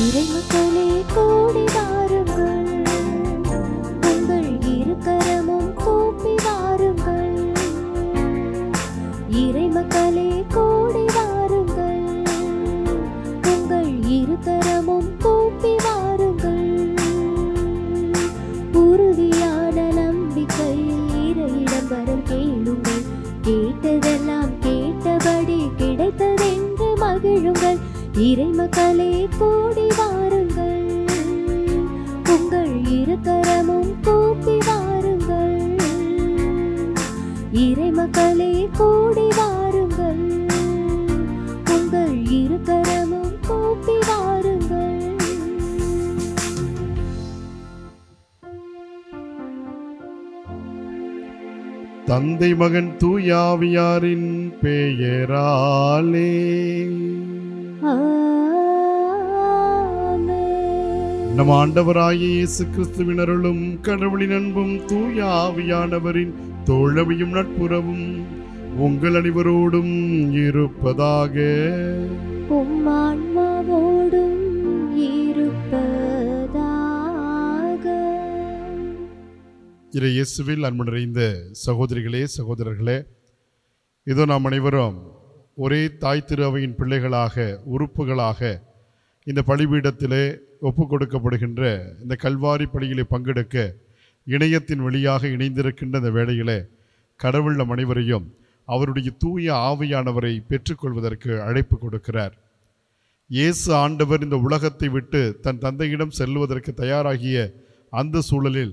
இறைமக்களே கூடி வாருங்கள், உங்கள் இரு கரமும் கூப்பி வாருங்கள். இறைமக்களே கூடி வாருங்கள், உங்கள் இரு கரமும் கூப்பி வாருங்கள். உறுதியான நம்பிக்கையில் இறையிடம் வரம் கேளுங்கள், கேட்டதெல்லாம் கேட்டபடி கிடைத்ததென்று மகிழுங்கள். இறைமக்களே கூடி வாருங்கள், உங்கள் இரு கரமும் கூப்பி வாருங்கள். இறைமக்களே கூடி வாருங்கள், உங்கள் இரு கரமும் கூப்பி வாருங்கள். தந்தை மகன் தூயாவியாரின் பெயராலே நம் ஆண்டவராகிய இயேசு கிறிஸ்துவின் அருளும் கடவுளின் அன்பும் தூயாவியானவரின் தோழமையும் நட்புறவும் உங்கள் அனைவரோடும் இருப்பதாக. உம் ஆன்மாவோடும் இருப்பதாக. இயேசுவில் அன்பு நிறைந்த சகோதரிகளே சகோதரர்களே, இதோ நாம் அனைவரும் ஒரே தாய் திரு அவையின் பிள்ளைகளாக உறுப்புகளாக இந்த பலிபீடத்திலே ஒப்பு கொடுக்கப்படுகின்ற இந்த கல்வாரி பலியிலே பங்கெடுக்க இணையத்தின் வழியாக இணைந்திருக்கின்ற இந்த வேளையிலே கடவுள் நம் அனைவரையும் அவருடைய தூய ஆவியானவரை பெற்றுக்கொள்வதற்கு அழைப்பு கொடுக்கிறார். இயேசு ஆண்டவர் இந்த உலகத்தை விட்டு தன் தந்தையிடம் செல்வதற்கு தயாராகிய அந்த சூழலில்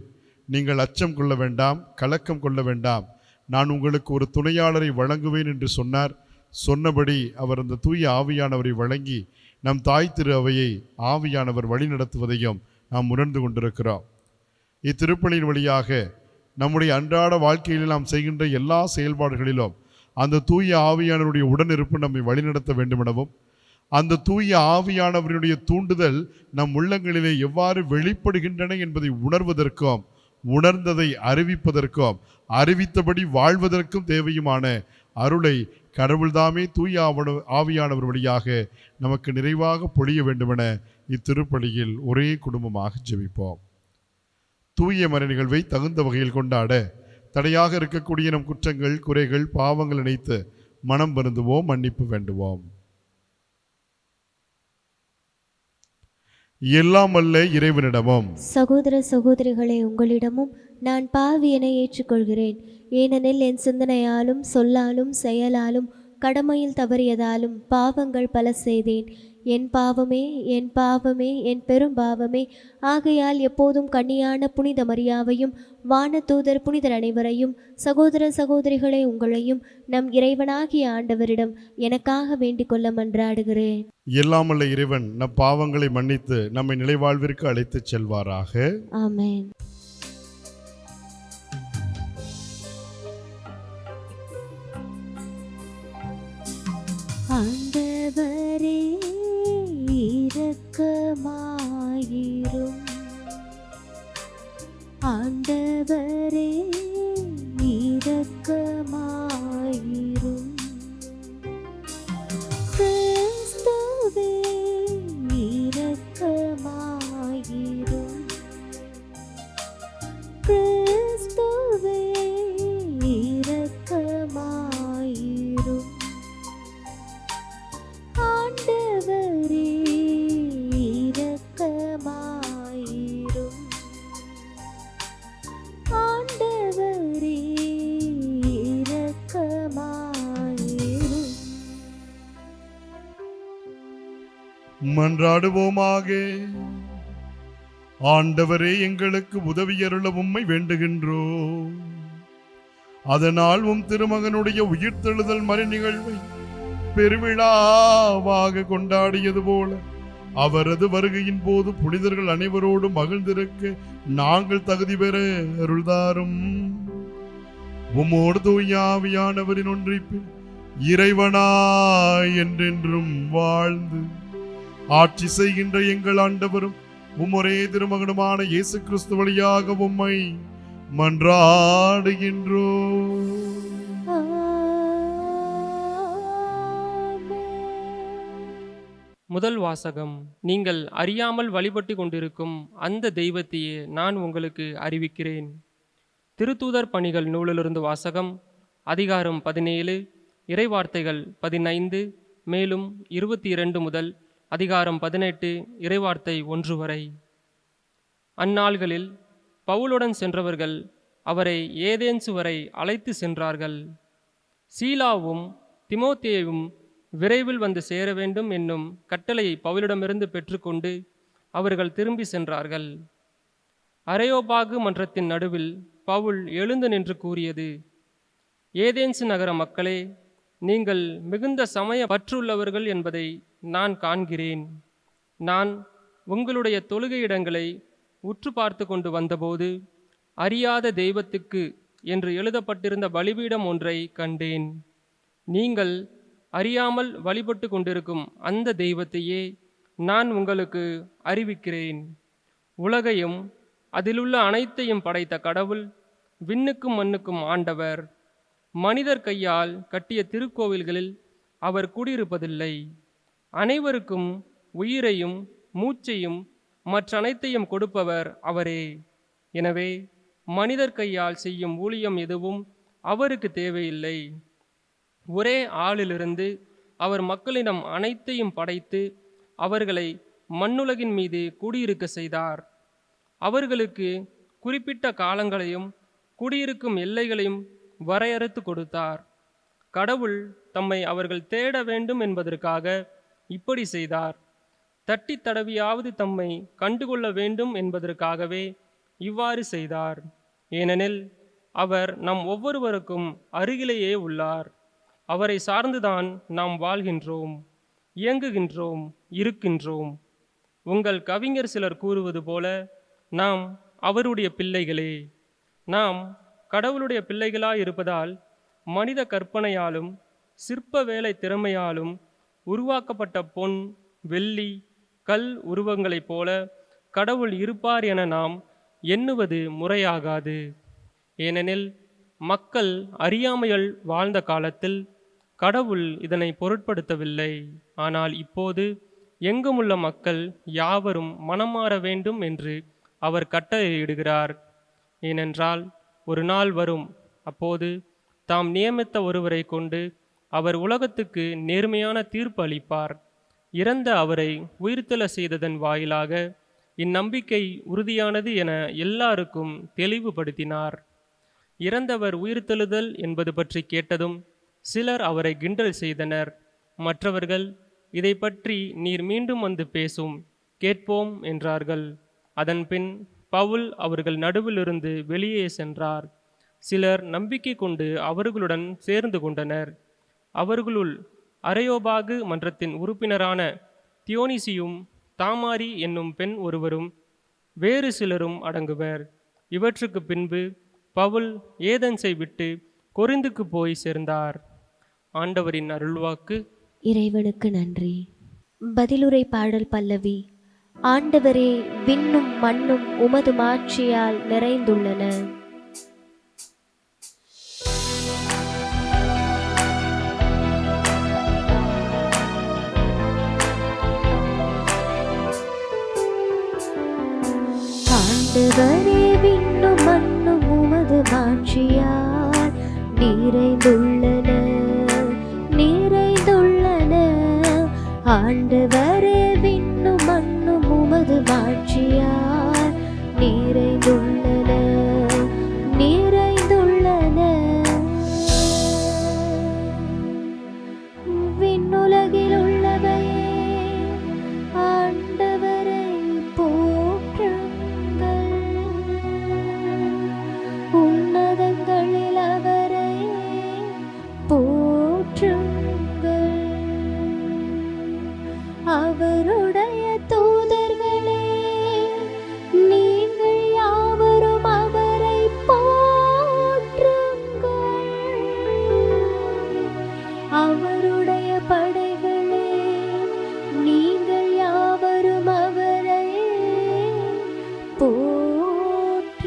நீங்கள் அச்சம் கொள்ள வேண்டாம், கலக்கம் கொள்ள வேண்டாம், நான் உங்களுக்கு ஒரு துணையாளரை வழங்குவேன் என்று சொன்னார். சொன்னபடி அவர் அந்த தூய ஆவியானவரை வழங்கி நம் தாய் திரு அவையை ஆவியானவர் வழிநடத்துவதையும் நாம் உணர்ந்து கொண்டிருக்கிறோம். இத்திருப்பலியின் வழியாக நம்முடைய அன்றாட வாழ்க்கையில் நாம் செய்கின்ற எல்லா செயல்பாடுகளிலும் அந்த தூய ஆவியானவருடைய உடனிருப்பு நம்மை வழிநடத்த வேண்டுமெனவும், அந்த தூய ஆவியானவருடைய தூண்டுதல் நம் உள்ளங்களிலே எவ்வாறு வெளிப்படுகின்றன என்பதை உணர்வதற்கும், உணர்ந்ததை அறிவிப்பதற்கும், அறிவித்தபடி வாழ்வதற்கும் தேவையுமான அருளை கடவுள்தாமே தூய ஆவியானவர் வழியாக நமக்கு நிறைவாக பொழிய வேண்டுமென இத்திருப்பலியில் ஒரே குடும்பமாக ஜெபிப்போம். தூய மறை நிகழ்வை தகுந்த வகையில் கொண்டாட தடையாக இருக்கக்கூடிய நம் குற்றங்கள், குறைகள், பாவங்கள் நினைத்து மனம் வருந்துவோம், மன்னிப்பு வேண்டுவோம். எல்லாம் அல்ல இறைவனிடமும் சகோதர சகோதரிகளே, உங்களிடமும் நான் பாவியனை ஏற்றுக்கொள்கிறேன். ஏனெனில் என் சிந்தனையாலும் சொல்லாலும் செயலாலும் கடமையில் தவறியதாலும் பாவங்கள் பல செய்தேன். என் பாவமே, என் பாவமே, என் பெரும் பாவமே. ஆகையால் எப்போதும் கன்னியான புனித மரியாவையும் வானதூதர் புனிதர் அனைவரையும், சகோதர சகோதரிகளை உங்களையும் நம் இறைவனாகிய ஆண்டவரிடம் எனக்காக வேண்டிக் கொள்ள மன்றாடுகிறேன். எல்லாமல்ல இறைவன் நம் பாவங்களை மன்னித்து நம்மை நிலைவாழ்விற்கு அழைத்துச் செல்வாராக. ஆமென். ஆண்டவரே இரக்கமாயிரும், ஆண்டவரே இரக்கமாயிரும். கிறிஸ்துவே இரக்கமாயிரும், கிறிஸ்துவே இரக்கமாயிரும். ஆண்டவரே இரக்கமாயிரும், ஆண்டவரே இரக்கமாயிரும். மன்றாடுவோமாக. ஆண்டவரே, எங்களுக்கு உதவியருள உம்மை வேண்டுகின்றோம். அதனால் உம் திருமகனுடைய உயிர்த்தெழுதல் மறை நிகழ்வை பெருவிழாவாக கொண்டாடியது போல அவரது வருகையின் போது புனிதர்கள் அனைவரோடும் மகிழ்ந்திருக்க நாங்கள் தகுதி பெற அருள்தாரும். உம்மோடு தூய ஆவியானவரின் ஒன்றிப்பில் இறைவனாய் என்றென்றும் வாழ்ந்து ஆட்சி செய்கின்ற எங்கள் ஆண்டவரும் உம்மொரே திருமகனுமான இயேசு கிறிஸ்து வழியாக உம்மை மன்றாடுகின்றோம். முதல் வாசகம். நீங்கள் அறியாமல் வழிபட்டு கொண்டிருக்கும் அந்த தெய்வத்தையே நான் உங்களுக்கு அறிவிக்கிறேன். திருத்தூதர் பணிகள் நூலிலிருந்து வாசகம். அதிகாரம் 17, இறைவார்த்தைகள் 15, மேலும் 22 முதல் அதிகாரம் 18, இறைவார்த்தை 1 வரை. அந்நாள்களில் பவுலுடன் சென்றவர்கள் அவரை ஏதேன்சு வரை அழைத்து சென்றார்கள். சீலாவும் திமோத்தேயும் விரைவில் வந்து சேர வேண்டும் என்னும் கட்டளையை பவுலிடமிருந்து பெற்றுக்கொண்டு அவர்கள் திரும்பி சென்றார்கள். அரையோபாகு மன்றத்தின் நடுவில் பவுல் எழுந்து நின்று கூறியது: ஏதேன்சு நகர மக்களே, நீங்கள் மிகுந்த சமய பற்றுள்ளவர்கள் என்பதை நான் காண்கிறேன். நான் உங்களுடைய தொழுகையிடங்களை உற்று பார்த்து கொண்டு வந்தபோது அறியாத தெய்வத்துக்கு என்று எழுதப்பட்டிருந்த பலிபீடம் ஒன்றை கண்டேன். நீங்கள் அறியாமல் வழிபட்டு கொண்டிருக்கும் அந்த தெய்வத்தையே நான் உங்களுக்கு அறிவிக்கிறேன். உலகையும் அதிலுள்ள அனைத்தையும் படைத்த கடவுள், விண்ணுக்கும் மண்ணுக்கும் ஆண்டவர். மனிதர் கையால் கட்டிய திருக்கோவில்களில் அவர் குடியிருப்பதில்லை. அனைவருக்கும் உயிரையும் மூச்சையும் மற்ற அனைத்தையும் கொடுப்பவர் அவரே. எனவே மனிதர் கையால் செய்யும் ஊழியம் எதுவும் அவருக்கு தேவையில்லை. ஒரே ஆளிலிருந்து அவர் மக்களிடம் அனைத்தையும் படைத்து அவர்களை மண்ணுலகின் மீது குடியிருக்க செய்தார். அவர்களுக்கு குறிப்பிட்ட காலங்களையும் குடியிருக்கும் எல்லைகளையும் வரையறுத்து கொடுத்தார். கடவுள் தம்மை அவர்கள் தேட வேண்டும் என்பதற்காக இப்படி செய்தார். தட்டி தடவியாவது தம்மை கண்டுகொள்ள வேண்டும் என்பதற்காகவே இவ்வாறு செய்தார். ஏனெனில் அவர் நம் ஒவ்வொருவருக்கும் அருகிலேயே உள்ளார். அவரை சார்ந்துதான் நாம் வாழ்கின்றோம், இயங்குகின்றோம், இருக்கின்றோம். உங்கள் கவிஞர் சிலர் கூறுவது போல நாம் அவருடைய பிள்ளைகளே. நாம் கடவுளுடைய பிள்ளைகளாயிருப்பதால் மனித கற்பனையாலும் சிற்ப வேலை திறமையாலும் உருவாக்கப்பட்ட பொன், வெள்ளி, கல் உருவங்களைப் போல கடவுள் இருப்பார் என நாம் எண்ணுவது முறையாகாது. ஏனெனில் மக்கள் அறியாமையில் வாழ்ந்த காலத்தில் கடவுள் இதனை பொருட்படுத்தவில்லை. ஆனால் இப்போது எங்குமுள்ள மக்கள் யாவரும் மனம் மாற வேண்டும் என்று அவர் கட்டளையிடுகிறார். ஏனென்றால் ஒரு நாள் வரும், அப்போது தாம் நியமித்த ஒருவரை கொண்டு அவர் உலகத்துக்கு நேர்மையான தீர்ப்பு அளிப்பார். இறந்த அவரை உயிர்த்தெழ செய்ததன் வாயிலாக இந்நம்பிக்கை உறுதியானது என எல்லாருக்கும் தெளிவுபடுத்தினார். இறந்தவர் உயிர்த்தெழுதல் என்பது பற்றி கேட்டதும் சிலர் அவரை கிண்டல் செய்தனர். மற்றவர்கள், இதை பற்றி நீர் மீண்டும் வந்து பேசும், கேட்போம் என்றார்கள். அதன்பின் பவுல் அவர்கள் நடுவிலிருந்து வெளியே சென்றார். சிலர் நம்பிக்கை கொண்டு அவர்களுடன் சேர்ந்து கொண்டனர். அவர்களுள் அரையோபாகு மன்றத்தின் உறுப்பினரான தியோனிசியும் தாமாரி என்னும் பெண் ஒருவரும் வேறு சிலரும் அடங்குவர். இவற்றுக்கு பின்பு பவுல் ஏதென்ஸை விட்டு கொரிந்துக்கு போய் சேர்ந்தார். ஆண்டவரின் அருள்வாக்கு. இறைவனுக்கு நன்றி. பதிலுரை பாடல் பல்லவி. ஆண்டவரே, விண்ணும் மண்ணும் உமது மாட்சியால் நிறைந்துள்ளன. ஆண்டவரே, விண்ணும் மண்ணும் உமது மாட்சியால் நிறைந்துள்ளன, நிறைந்துள்ளன. ஆண்டவரே, விண்ணும் மண்ணும் உமது மாட்சியால் நிறைந்துள்ளன, நிறைந்துள்ளன. விண்ணுலகில் உள்ளவையே ஆண்டவரை போற்றுங்கள், உன்னதங்களில் அவரை போற்றுங்கள். அவருடைய தூதர்களே, நீங்கள் யாவரும் அவரை போற்றுங்கள். அவருடைய படைகளே, நீங்கள் யாவரும் அவரை போற்றுங்கள்.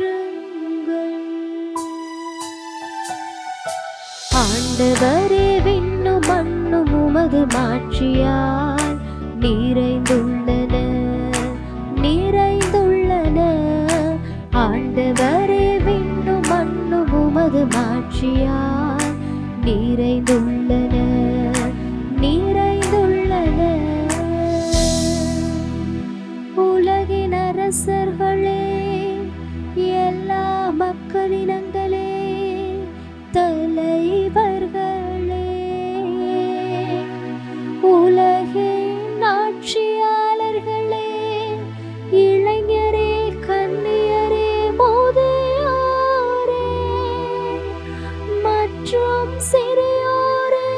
ஆண்டவரே, விண்ணும் மண்ணும் உமது மாட்சியால் நிறைந்துள்ளன நிறைந்துள்ளன. ஆண்டவரே விண்ணும் மண்ணும் உமது மாட்சியால் நிறைந்துள்ளன நிறைந்துள்ளன. உலகின் அரசர்களே, எல்லா மக்களினங்களே, தலைவர்களே, உலகின் ஆட்சியாளர்களே, இளைஞரே, கன்னியரே, முதியோரே மற்றும் சிறியோரே,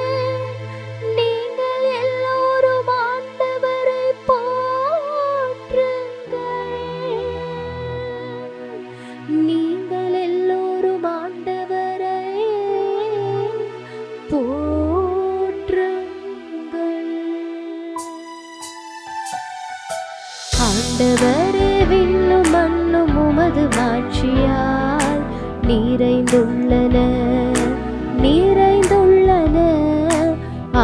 நீங்கள் எல்லோரும் ஆண்டவரை போற்றுங்கள். நீங்கள் எல்லோரும் ஆண்டவரை போற்றுங்கள். ஆண்டவரே விண்ணும் மண்ணும் உமது மாட்சியால் நிறைந்துள்ளன நிறைந்துள்ளன.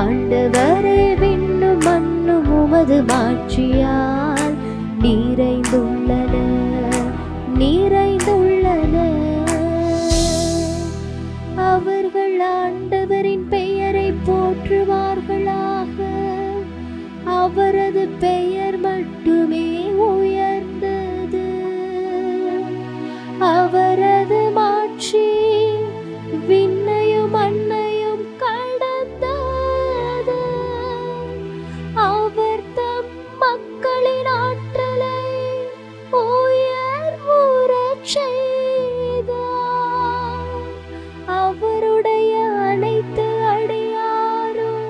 ஆண்டவரே விண்ணும் மண்ணும் உமது மாட்சியால் நிறைந்துள்ளன நிறைந்துள்ளன. அவர்கள் ஆண்டவரின் பெயரை போற்றுவார்களாக. அவரது பெயர் மட்டுமே உயர்ந்தது. அவரது மாட்சி விண்ணையும் மண்ணையும் கடந்தது. அவர் தம் மக்களின் ஆற்றலை உயர்வுறச் செய்தார். அவருடைய அனைத்து அடியாரும்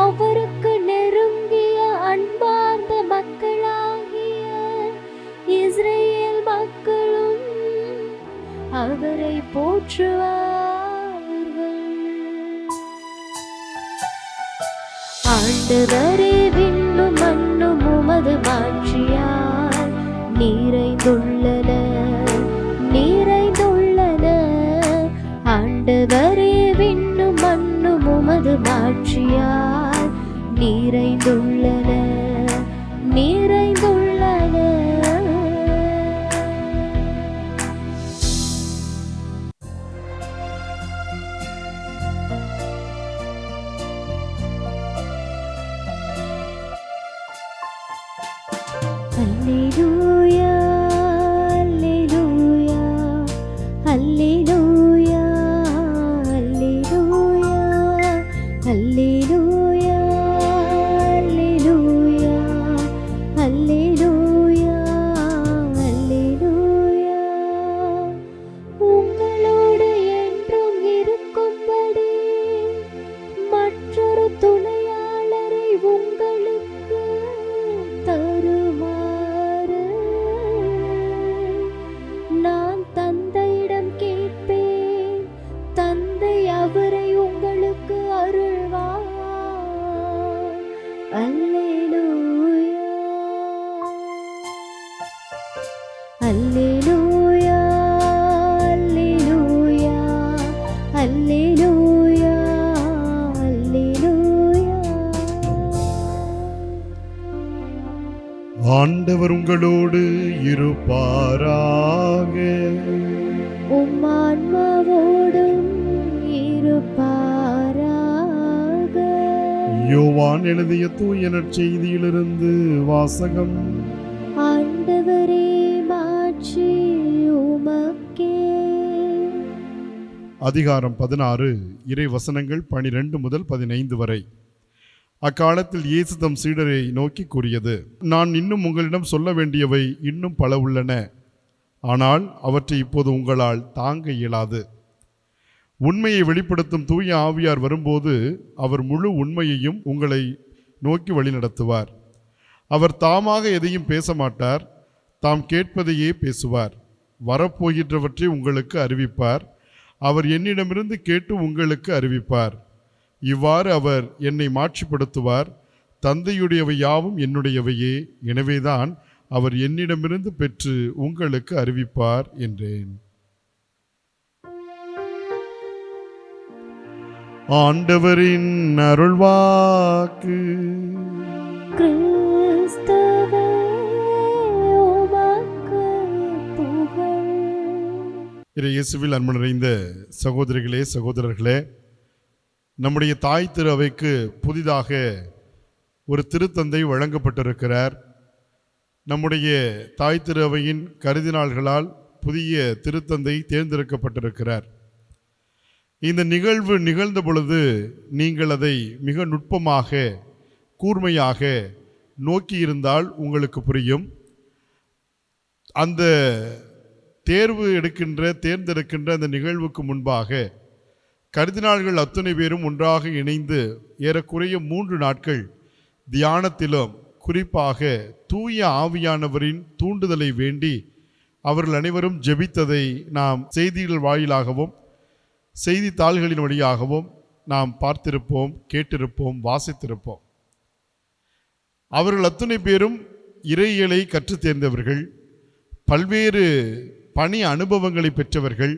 அவருக்கு நெருங்கிய அன்பார்ந்த மக்களாகிய இஸ்ரேல் மக்களும் அவரை போற்றுவார்கள். ஆண்டவரே விண்ணும் மண்ணும் உமது மாட்சியால் நிறைந்துள்ளன நிறைந்துள்ளன. ஆண்டவரே விண்ணும் மண்ணும் உமது மாட்சியால் நிறைந்துள்ளன நிறைந்துள்ளன. அல்லேலூயா அல்லேலூயா அல்லேலூயா அல்லேலூயா அல்லேலூயா அல்லேலூயா அல்லேலூயா. உங்களோடு என்றும் இருக்கும்படி மற்றொரு துணையாளரை உங்களுக்கு தருமாறு நான் தந்தையிடம் கேட்பேன். தந்தை அவரை உங்களுக்கு அருள்வார். அல்லேலூயா அல்லேலூயா அல்லேலூயா அல்லேலூயா அல்லேலூயா. ஆண்டவர் உங்களோடு இருப்பாராக. உம் ஆன்மாவோடும் இருப்பாராக. யோவான் எழுதிய தூய நற்செய்தியிலிருந்து வாசகம். ஆண்டவரே மாட்சி உமக்கே. அதிகாரம் 16 இறை வசனங்கள் 12 முதல் 15 வரை. அக்காலத்தில் இயேசு தம் சீடரை நோக்கி கூறியது, நான் இன்னும் உங்களிடம் சொல்ல வேண்டியவை இன்னும் பல உள்ளன, ஆனால் அவற்றை இப்போது உங்களால் தாங்க இயலாது. உண்மையை வெளிப்படுத்தும் தூய ஆவியார் வரும்போது அவர் முழு உண்மையையும் உங்களை நோக்கி வழிநடத்துவார். அவர் தாமாக எதையும் பேச மாட்டார், தாம் கேட்பதையே பேசுவார். வரப்போகின்றவற்றை உங்களுக்கு அறிவிப்பார். அவர் என்னிடமிருந்து கேட்டு உங்களுக்கு அறிவிப்பார். இவ்வாறு அவர் என்னை மாட்சிப்படுத்துவார். தந்தையுடையவை யாவும் என்னுடையவையே, எனவேதான் அவர் என்னிடமிருந்து பெற்று உங்களுக்கு அறிவிப்பார் என்றேன். ஆண்டவரின் அருள்வாக்கு. கிறிஸ்துவே உமக்கு புகழ். இயேசுவில் அன்பு நிறைந்த சகோதரிகளே சகோதரர்களே, நம்முடைய தாய் திரு அவைக்கு புதிதாக ஒரு திருத்தந்தை வழங்கப்பட்டிருக்கிறார். நம்முடைய தாய் திரு அவையின் கருதினாள்களால் புதிய திருத்தந்தை தேர்ந்தெடுக்கப்பட்டிருக்கிறார். இந்த நிகழ்வு நிகழ்ந்த பொழுது நீங்கள் அதை மிக நுட்பமாக கூர்மையாக நோக்கியிருந்தால் உங்களுக்கு புரியும். அந்த தேர்ந்தெடுக்கின்ற அந்த நிகழ்வுக்கு முன்பாக கர்தினால்கள் அத்தனை பேரும் ஒன்றாக இணைந்து ஏறக்குறைய 3 நாட்கள் தியானத்திலும் குறிப்பாக தூய ஆவியானவரின் தூண்டுதலை வேண்டி அவர்கள் அனைவரும் ஜெபித்ததை நாம் செய்திகள் வாயிலாகவும் செய்தித்தாள்களின் வழியாகவும் நாம் பார்த்திருப்போம், கேட்டிருப்போம், வாசித்திருப்போம். அவர்கள் அத்தனை பேரும் இறையியலை கற்றுத் தேர்ந்தவர்கள், பல்வேறு பணி அனுபவங்களை பெற்றவர்கள்,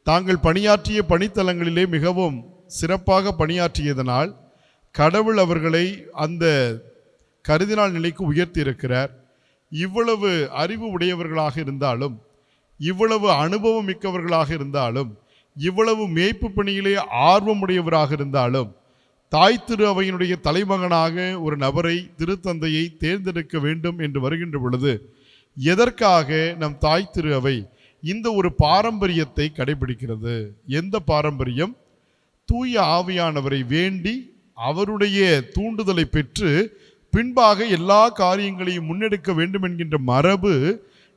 தாங்கள் பணியாற்றிய பணித்தலங்களிலே மிகவும் சிறப்பாக பணியாற்றியதனால் கடவுள் அவர்களை அந்த கருதினாள் நிலைக்கு உயர்த்தி இருக்கிறார். இவ்வளவு அறிவு உடையவர்களாக இருந்தாலும், இவ்வளவு அனுபவம் மிக்கவர்களாக இருந்தாலும், இவ்வளவு மேய்ப்பு பணியிலே ஆர்வமுடையவராக இருந்தாலும், தாய் திரு அவையினுடைய தலைமகனாக ஒரு நபரை திருத்தந்தையை தேர்ந்தெடுக்க வேண்டும் என்று வருகின்ற பொழுது எதற்காக நம் தாய் திரு அவை இந்த ஒரு பாரம்பரியத்தை கடைபிடிக்கிறது? எந்த பாரம்பரியம்? தூய ஆவியானவரை வேண்டி அவருடைய தூண்டுதலை பெற்று பின்பாக எல்லா காரியங்களையும் முன்னெடுக்க வேண்டும் என்கின்ற மரபு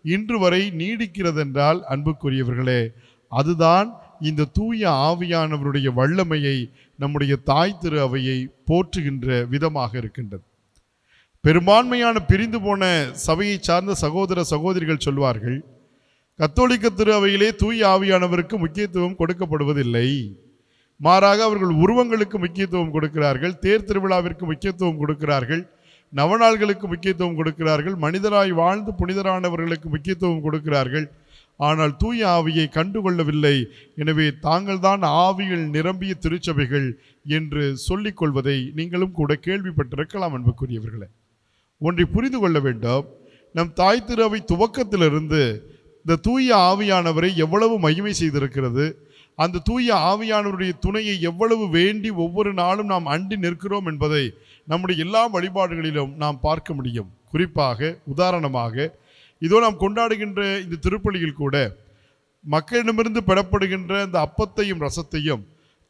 இன்று வரை நீடிக்கிறதென்றால் அன்புக்குரியவர்களே, அதுதான் இந்த தூய ஆவியானவருடைய வல்லமையை நம்முடைய தாய் திரு அவையை போற்றுகின்ற விதமாக இருக்கின்றது. பெரும்பான்மையான பிரிந்து போன சபையை சார்ந்த சகோதர சகோதரிகள் சொல்வார்கள், கத்தோலிக்க திரு அவையிலே தூய ஆவியானவருக்கு முக்கியத்துவம் கொடுக்கப்படுவதில்லை, மாறாக அவர்கள் உருவங்களுக்கு முக்கியத்துவம் கொடுக்கிறார்கள், தேர் திருவிழாவிற்கு முக்கியத்துவம் கொடுக்கிறார்கள், நவநாள்களுக்கு முக்கியத்துவம் கொடுக்கிறார்கள், மனிதராய் வாழ்ந்து புனிதரானவர்களுக்கு முக்கியத்துவம் கொடுக்கிறார்கள், ஆனால் தூய ஆவியை கண்டுகொள்ளவில்லை. எனவே தாங்கள் தான் ஆவிகள் நிரம்பிய திருச்சபைகள் என்று சொல்லிக் கொள்வதை நீங்களும் கூட கேள்விப்பட்டிருக்கலாம். அன்புக்குரியவர்களே, ஒன்றை புரிந்து கொள்ள வேண்டும். நம் தாய் திரு அவை துவக்கத்திலிருந்து இந்த தூய ஆவியானவரை எவ்வளவு மகிமை செய்திருக்கிறது, அந்த தூய ஆவியானவருடைய துணையை எவ்வளவு வேண்டி ஒவ்வொரு நாளும் நாம் அண்டி நிற்கிறோம் என்பதை நம்முடைய எல்லா வழிபாடுகளிலும் நாம் பார்க்க முடியும். குறிப்பாக உதாரணமாக இதோ நாம் கொண்டாடுகின்ற இந்த திருப்பலியில் கூட மக்களிடமிருந்து பெறப்படுகின்ற இந்த அப்பத்தையும் ரசத்தையும்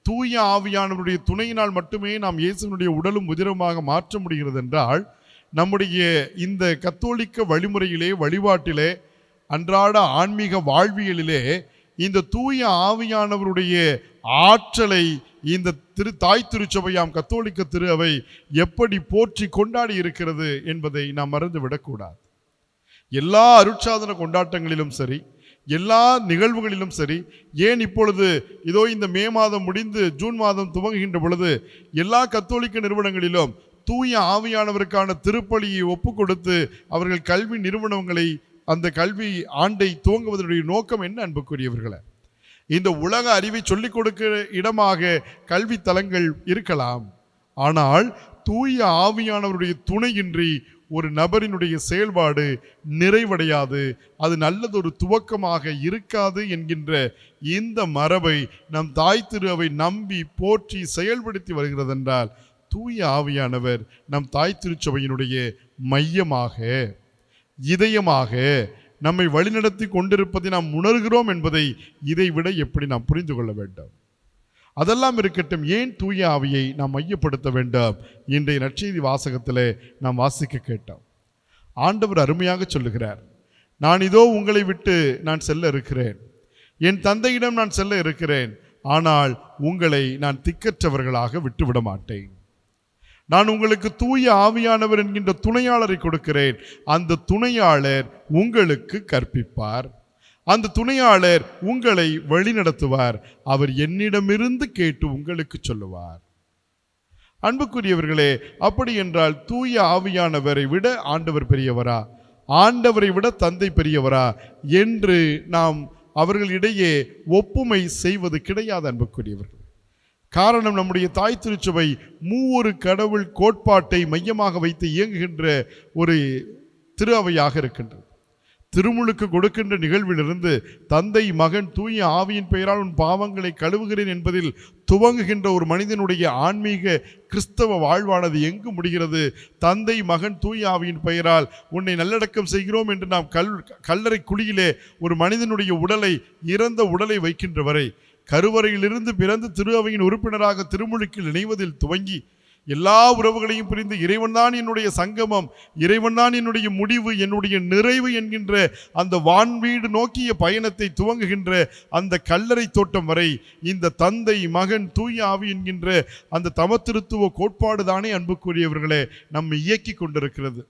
தூய ஆவியானவருடைய துணையினால் மட்டுமே நாம் இயேசுவினுடைய உடலும் உதிரமாக மாற்ற முடிகிறது என்றால், நம்முடைய இந்த கத்தோலிக்க வழிமுறையிலே, வழிபாட்டிலே, அன்றாட ஆன்மீக வாழ்வியலிலே இந்த தூய ஆவியானவருடைய ஆற்றலை இந்த தாய் திருச்சபையாம் கத்தோலிக்க திரு அவை எப்படி போற்றி கொண்டாடி இருக்கிறது என்பதை நாம் மறந்துவிடக்கூடாது. எல்லா அருட்சாதன கொண்டாட்டங்களிலும் சரி, எல்லா நிகழ்வுகளிலும் சரி, ஏன் இப்பொழுது இதோ இந்த மே மாதம் முடிந்து ஜூன் மாதம் துவங்குகின்ற பொழுது எல்லா கத்தோலிக்க நிறுவனங்களிலும் தூய ஆவியானவருக்கான திருப்பலியை ஒப்பு கொடுத்து அவர்கள் கல்வி நிறுவனங்களை, அந்த கல்வி ஆண்டை துவங்குவதனுடைய நோக்கம் என்ன? அன்புக்குரியவர்களே, இந்த உலக அறிவை சொல்லிக் கொடுக்கிற இடமாக கல்வி தலங்கள் இருக்கலாம், ஆனால் தூய ஆவியானவருடைய துணையின்றி ஒரு நபரினுடைய செயல்பாடு நிறைவடையாது, அது நல்லதொரு துவக்கமாக இருக்காது என்கின்ற இந்த மரபை நம் தாய் திரு அவை நம்பி போற்றி செயல்படுத்தி வருகிறது என்றால், தூய ஆவியானவர் நம் தாய் திருச்சபையினுடைய மையமாக, இதயமாக நம்மை வழிநடத்தி கொண்டிருப்பதை நாம் உணர்கிறோம் என்பதை இதைவிட எப்படி நாம் புரிந்து கொள்ள வேண்டும்? அதெல்லாம் இருக்கட்டும், ஏன் தூய ஆவியை நாம் மையப்படுத்த வேண்டும்? இன்றைய நற்செய்தி வாசகத்திலே நாம் வாசிக்க கேட்டோம். ஆண்டவர் அருமையாக சொல்லுகிறார், நான் இதோ உங்களை விட்டு நான் செல்ல இருக்கிறேன், என் தந்தையிடம் நான் செல்ல இருக்கிறேன், ஆனால் உங்களை நான் திக்கற்றவர்களாக விட்டுவிட மாட்டேன். நான் உங்களுக்கு தூய ஆவியானவர் என்கின்ற துணையாளரை கொடுக்கிறேன், அந்த துணையாளர் உங்களுக்கு கற்பிப்பார், அந்த துணையாளர் உங்களை வழிநடத்துவார், அவர் என்னிடமிருந்து கேட்டு உங்களுக்கு சொல்லுவார். அன்புக்குரியவர்களே, அப்படி என்றால் தூய ஆவியானவரை விட ஆண்டவர் பெரியவரா, ஆண்டவரை விட தந்தை பெரியவரா என்று நாம் அவர்களிடையே ஒப்புமை செய்வது கிடையாது. அன்புக்குரியவர்கள், காரணம், நம்முடைய தாய் திருச்சபை மூவொரு கடவுள் கோட்பாட்டை மையமாக வைத்து இயங்குகின்ற ஒரு திரு அவையாக இருக்கின்றது. திருமுழுக்கு கொடுக்கின்ற நிகழ்விலிருந்து தந்தை மகன் தூய ஆவியின் பெயரால் உன் பாவங்களை கழுவுகிறேன் என்பதில் துவங்குகின்ற ஒரு மனிதனுடைய ஆன்மீக கிறிஸ்தவ வாழ்வானது எங்கு முடிகிறது? தந்தை மகன் தூய ஆவியின் பெயரால் உன்னை நல்லடக்கம் செய்கிறோம் என்று நாம் கல்லறை குழியிலே ஒரு மனிதனுடைய உடலை, இறந்த உடலை வைக்கின்ற வரை, கருவறையிலிருந்து பிறந்து திரு அவையின் உறுப்பினராக திருமுழுக்கில் இணைவதில் துவங்கி எல்லா உறவுகளையும் பிரிந்து இறைவன்தான் என்னுடைய சங்கமம், இறைவன்தான் என்னுடைய முடிவு, என்னுடைய நிறைவு என்கின்ற அந்த வான்வீடு நோக்கிய பயணத்தை துவங்குகின்ற அந்த கல்லறை தோட்டம் வரை இந்த தந்தை மகன் தூய ஆவி என்கின்ற அந்த தமத்திருத்துவ கோட்பாடு தானே அன்புக்குரியவர்களே நம்மை இயக்கி கொண்டிருக்கிறது.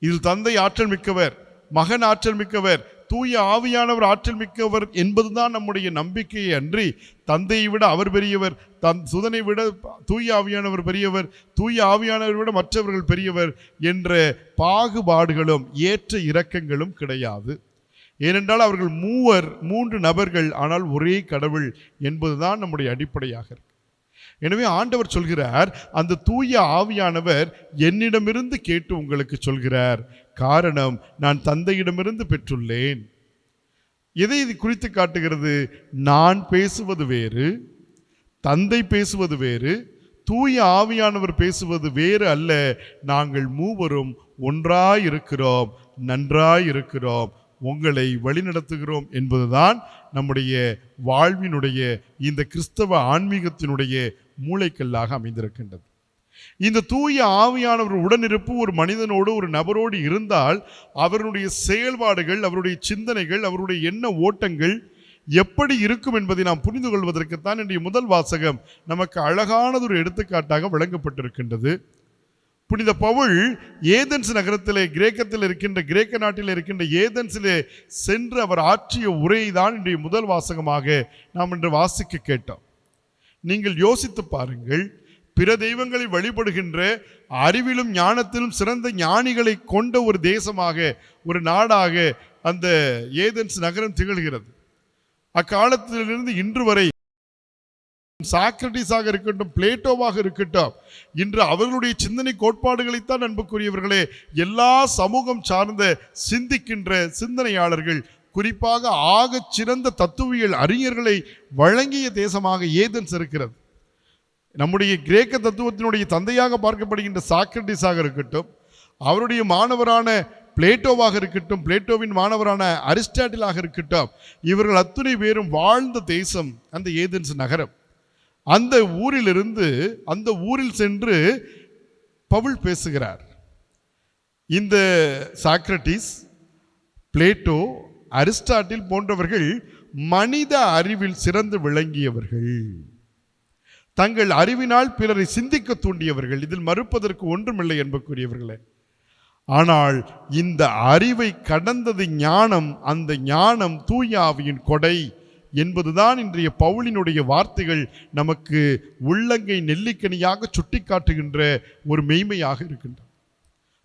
இதில் தந்தை ஆற்றல் மிக்கவர், மகன் ஆற்றல் மிக்கவர், தூய ஆவியானவர் ஆற்றல் மிக்கவர் என்பதுதான் நம்முடைய நம்பிக்கையை அன்றி, தந்தையை விட அவர் பெரியவர், சுதனை விட தூய ஆவியானவர் பெரியவர், தூய ஆவியானவர் விட மற்றவர்கள் பெரியவர் என்ற பாகுபாடுகளும் ஏற்ற இரக்கங்களும் கிடையாது. ஏனென்றால் அவர்கள் மூன்று நபர்கள், ஆனால் ஒரே கடவுள் என்பதுதான் நம்முடைய அடிப்படையாக இருக்கு. எனவே ஆண்டவர் சொல்கிறார், அந்த தூய ஆவியானவர் என்னிடமிருந்து கேட்டு உங்களுக்கு சொல்கிறார். காரணம், நான் தந்தையிடமிருந்து பெற்றுள்ளேன். எதை இது குறித்து காட்டுகிறது? நான் பேசுவது வேறு, தந்தை பேசுவது வேறு, தூய ஆவியானவர் பேசுவது வேறு அல்ல. நாங்கள் மூவரும் ஒன்றாயிருக்கிறோம், நன்றாயிருக்கிறோம், உங்களை வழிநடத்துகிறோம் என்பதுதான் நம்முடைய வாழ்வினுடைய இந்த கிறிஸ்தவ ஆன்மீகத்தினுடைய மூளைக்கல்லாக அமைந்திருக்கின்றது. இந்த தூய ஆவியானவர் உடனிருப்பு ஒரு மனிதனோடு, ஒரு நபரோடு இருந்தால் அவருடைய செயல்பாடுகள், அவருடைய சிந்தனைகள், அவருடைய எண்ண ஓட்டங்கள் எப்படி இருக்கும் என்பதை நாம் புரிந்து கொள்வதற்குத்தான் இன்றைய முதல் வாசகம் நமக்கு அழகானது ஒரு எடுத்துக்காட்டாக வழங்கப்பட்டிருக்கின்றது. புனித பவுல் ஏதென்ஸ் நகரத்திலே, கிரேக்க நாட்டில் இருக்கின்ற ஏதென்ஸிலே சென்று அவர் ஆற்றிய உரையை தான் இன்றைய முதல் வாசகமாக நாம் இன்று வாசிக்க கேட்டோம். நீங்கள் யோசித்து பாருங்கள், பிற தெய்வங்களை வழிபடுகின்ற, அறிவிலும் ஞானத்திலும் சிறந்த ஞானிகளை கொண்ட ஒரு தேசமாக, ஒரு நாடாக அந்த ஏதென்ஸ் நகரம் திகழ்கிறது. அக்காலத்திலிருந்து இன்று வரை சாக்ரட்டிஸாக இருக்கட்டும், பிளேட்டோவாக இருக்கட்டும், இன்று அவர்களுடைய சிந்தனை கோட்பாடுகளைத்தான் அன்புக்குரியவர்களே எல்லா சமூகம் சார்ந்த சிந்திக்கின்ற சிந்தனையாளர்கள், குறிப்பாக ஆக சிறந்த தத்துவியல் அறிஞர்களை வழங்கிய தேசமாக ஏதென்ஸ் இருக்கிறது. நம்முடைய கிரேக்க தத்துவத்தினுடைய தந்தையாக பார்க்கப்படுகின்ற சாக்ரட்டிஸாக இருக்கட்டும், அவருடைய மாணவரான பிளேட்டோவாக இருக்கட்டும், பிளேட்டோவின் மாணவரான அரிஸ்டாட்டிலாக இருக்கட்டும், இவர்கள் அத்துணை பேரும் வாழ்ந்த தேசம் அந்த ஏதென்ஸ் நகரம். அந்த ஊரில் சென்று பவுல் பேசுகிறார். இந்த சாக்ரட்டிஸ், பிளேட்டோ, அரிஸ்டாட்டில் போன்றவர்கள் மனித அறிவில் சிறந்து விளங்கியவர்கள், தங்கள் அறிவினால் பிறரை சிந்திக்க தூண்டியவர்கள். இதில் மறுப்பதற்கு ஒன்றுமில்லை என்பதற்குரியவர்களே. ஆனால் இந்த அறிவை கடந்தது ஞானம். அந்த ஞானம் தூய ஆவியின் கொடை என்பதுதான் இன்றைய பவுலினுடைய வார்த்தைகள் நமக்கு உள்ளங்கை நெல்லிக்கனியாக சுட்டி காட்டுகின்ற ஒரு மெய்மையாக இருக்கின்றது.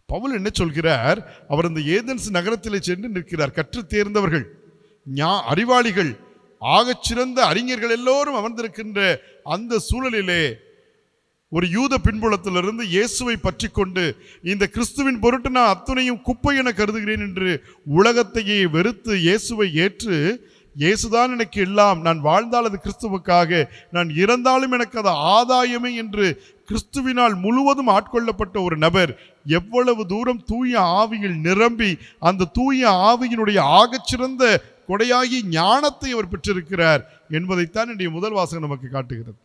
பவுல் என்ன சொல்கிறார்? அவர் இந்த ஏதென்ஸ் நகரத்தில் சென்று நிற்கிறார். கற்று தேர்ந்தவர்கள், அறிவாளிகள், ஆகச்சிறந்த அறிஞர்கள் எல்லோரும் அமர்ந்திருக்கின்ற அந்த சூழலிலே ஒரு யூத பின்புலத்திலிருந்து இயேசுவை பற்றி கொண்டு, இந்த கிறிஸ்துவின் பொருட்டு நான் அத்துணையும் குப்பை என கருதுகிறேன் என்று உலகத்தையே வெறுத்து இயேசுவை ஏற்று, இயேசுதான் எனக்கு எல்லாம், நான் வாழ்ந்தால் அது கிறிஸ்துவுக்காக, நான் இறந்தாலும் எனக்கு அது ஆதாயமே என்று கிறிஸ்துவினால் முழுவதும் ஆட்கொள்ளப்பட்ட ஒரு நபர் எவ்வளவு தூரம் தூய ஆவியில் நிரம்பி அந்த தூய ஆவியினுடைய ஆகச்சிறந்த கொடையாகி ஞானத்தை அவர் பெற்றிருக்கிறார் என்பதைத்தான் இன்றைய முதல் வாசகம் நமக்கு காட்டுகிறது.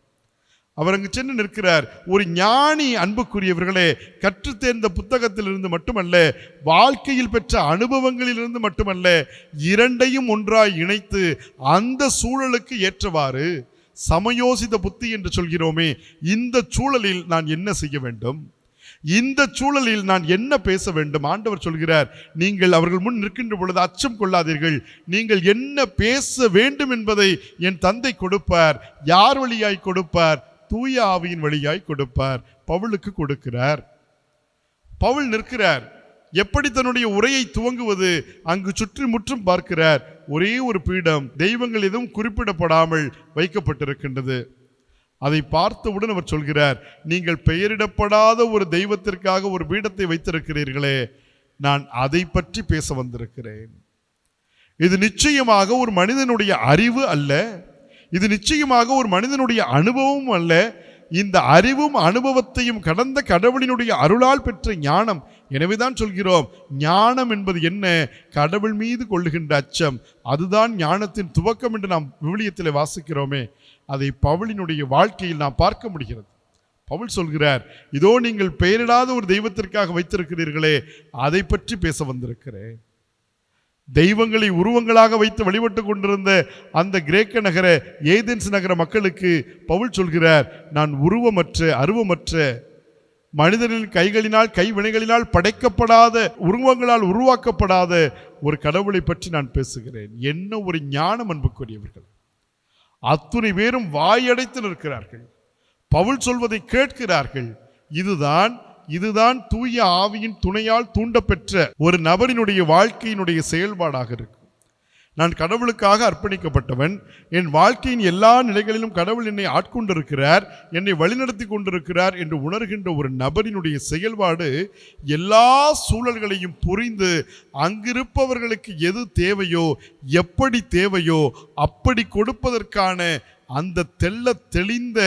அவர் அங்கு சென்று நிற்கிறார். ஒரு ஞானி அன்புக்குரியவர்களே, கற்று தேர்ந்த புத்தகத்திலிருந்து மட்டுமல்ல, வாழ்க்கையில் பெற்ற அனுபவங்களிலிருந்து மட்டுமல்ல, இரண்டையும் ஒன்றாய் இணைத்து அந்த சூழலுக்கு ஏற்றவாறு சமயோசித புத்தி என்று சொல்கிறோமே, இந்த சூழலில் நான் என்ன செய்ய வேண்டும், இந்த சூழலில் நான் என்ன பேச வேண்டும்? ஆண்டவர் சொல்கிறார், நீங்கள் அவர்கள் முன் நிற்கின்ற பொழுது அச்சம் கொள்ளாதீர்கள், நீங்கள் என்ன பேச வேண்டும் என்பதை என் தந்தை கொடுப்பார். யார் வழியாய் கொடுப்பார்? தூய ஆவியின் வழியாய் கொடுப்பார். பவுலுக்கு கொடுக்கிறார். பவுல் நிற்கிறார். எப்படி தன்னுடைய உரையை துவங்குவது? அங்கு சுற்றி முற்றும் பார்க்கிறார். ஒரே ஒரு பீடம், தெய்வங்கள் எதுவும் குறிப்பிடப்படாமல் வைக்கப்பட்டிருக்கின்றது. அதை பார்த்தவுடன் அவர் சொல்கிறார், நீங்கள் பெயரிடப்படாத ஒரு தெய்வத்திற்காக ஒரு பீடத்தை வைத்திருக்கிறீர்களே, நான் அதை பற்றி பேச வந்திருக்கிறேன். இது நிச்சயமாக ஒரு மனிதனுடைய அறிவு அல்ல, இது நிச்சயமாக ஒரு மனிதனுடைய அனுபவம் அல்ல. இந்த அறிவும் அனுபவத்தையும் கடந்த கடவுளினுடைய அருளால் பெற்ற ஞானம். எனவேதான் சொல்கிறோம், ஞானம் என்பது என்ன? கடவுள் மீது கொள்ளுகின்ற அச்சம். அதுதான் ஞானத்தின் துவக்கம் என்று நாம் விவிலியத்தில் வாசிக்கிறோமே. அதை பவுலினுடைய வாழ்க்கையில் நாம் பார்க்க முடிகிறது. பவுல் சொல்கிறார், இதோ நீங்கள் பெயரிடாத ஒரு தெய்வத்திற்காக வைத்திருக்கிறீர்களே, அதை பற்றி பேச வந்திருக்கிறேன். தெய்வங்களை உருவங்களாக வைத்து வழிபட்டு கொண்டிருந்த அந்த கிரேக்க நகர ஏதென்ஸ் நகர மக்களுக்கு பவுல் சொல்கிறார், நான் உருவமற்ற அருவமற்ற மனிதனின் கைகளினால் கைவினைகளினால் படைக்கப்படாத உருவங்களால் உருவாக்கப்படாத ஒரு கடவுளை பற்றி நான் பேசுகிறேன். என்ன ஒரு ஞானம் அன்புக்குரியவர்கள்! அத்துணை பேரும் வாயடைத்து நிற்கிறார்கள், பவுல் சொல்வதை கேட்கிறார்கள். இதுதான் தூய ஆவியின் துணையால் தூண்டப்பெற்ற ஒரு நபரினுடைய வாழ்க்கையினுடைய செயல்பாடாக இருக்கும். நான் கடவுளுக்காக அர்ப்பணிக்கப்பட்டவன், என் வாழ்க்கையின் எல்லா நிலைகளிலும் கடவுள் என்னை ஆட்கொண்டிருக்கிறார், என்னை வழிநடத்தி கொண்டிருக்கிறார் என்று உணர்கின்ற ஒரு நபரினுடைய செயல்பாடு எல்லா சூழல்களையும் புரிந்து அங்கிருப்பவர்களுக்கு எது தேவையோ எப்படி தேவையோ அப்படி கொடுப்பதற்கான அந்த தெள்ள தெளிந்த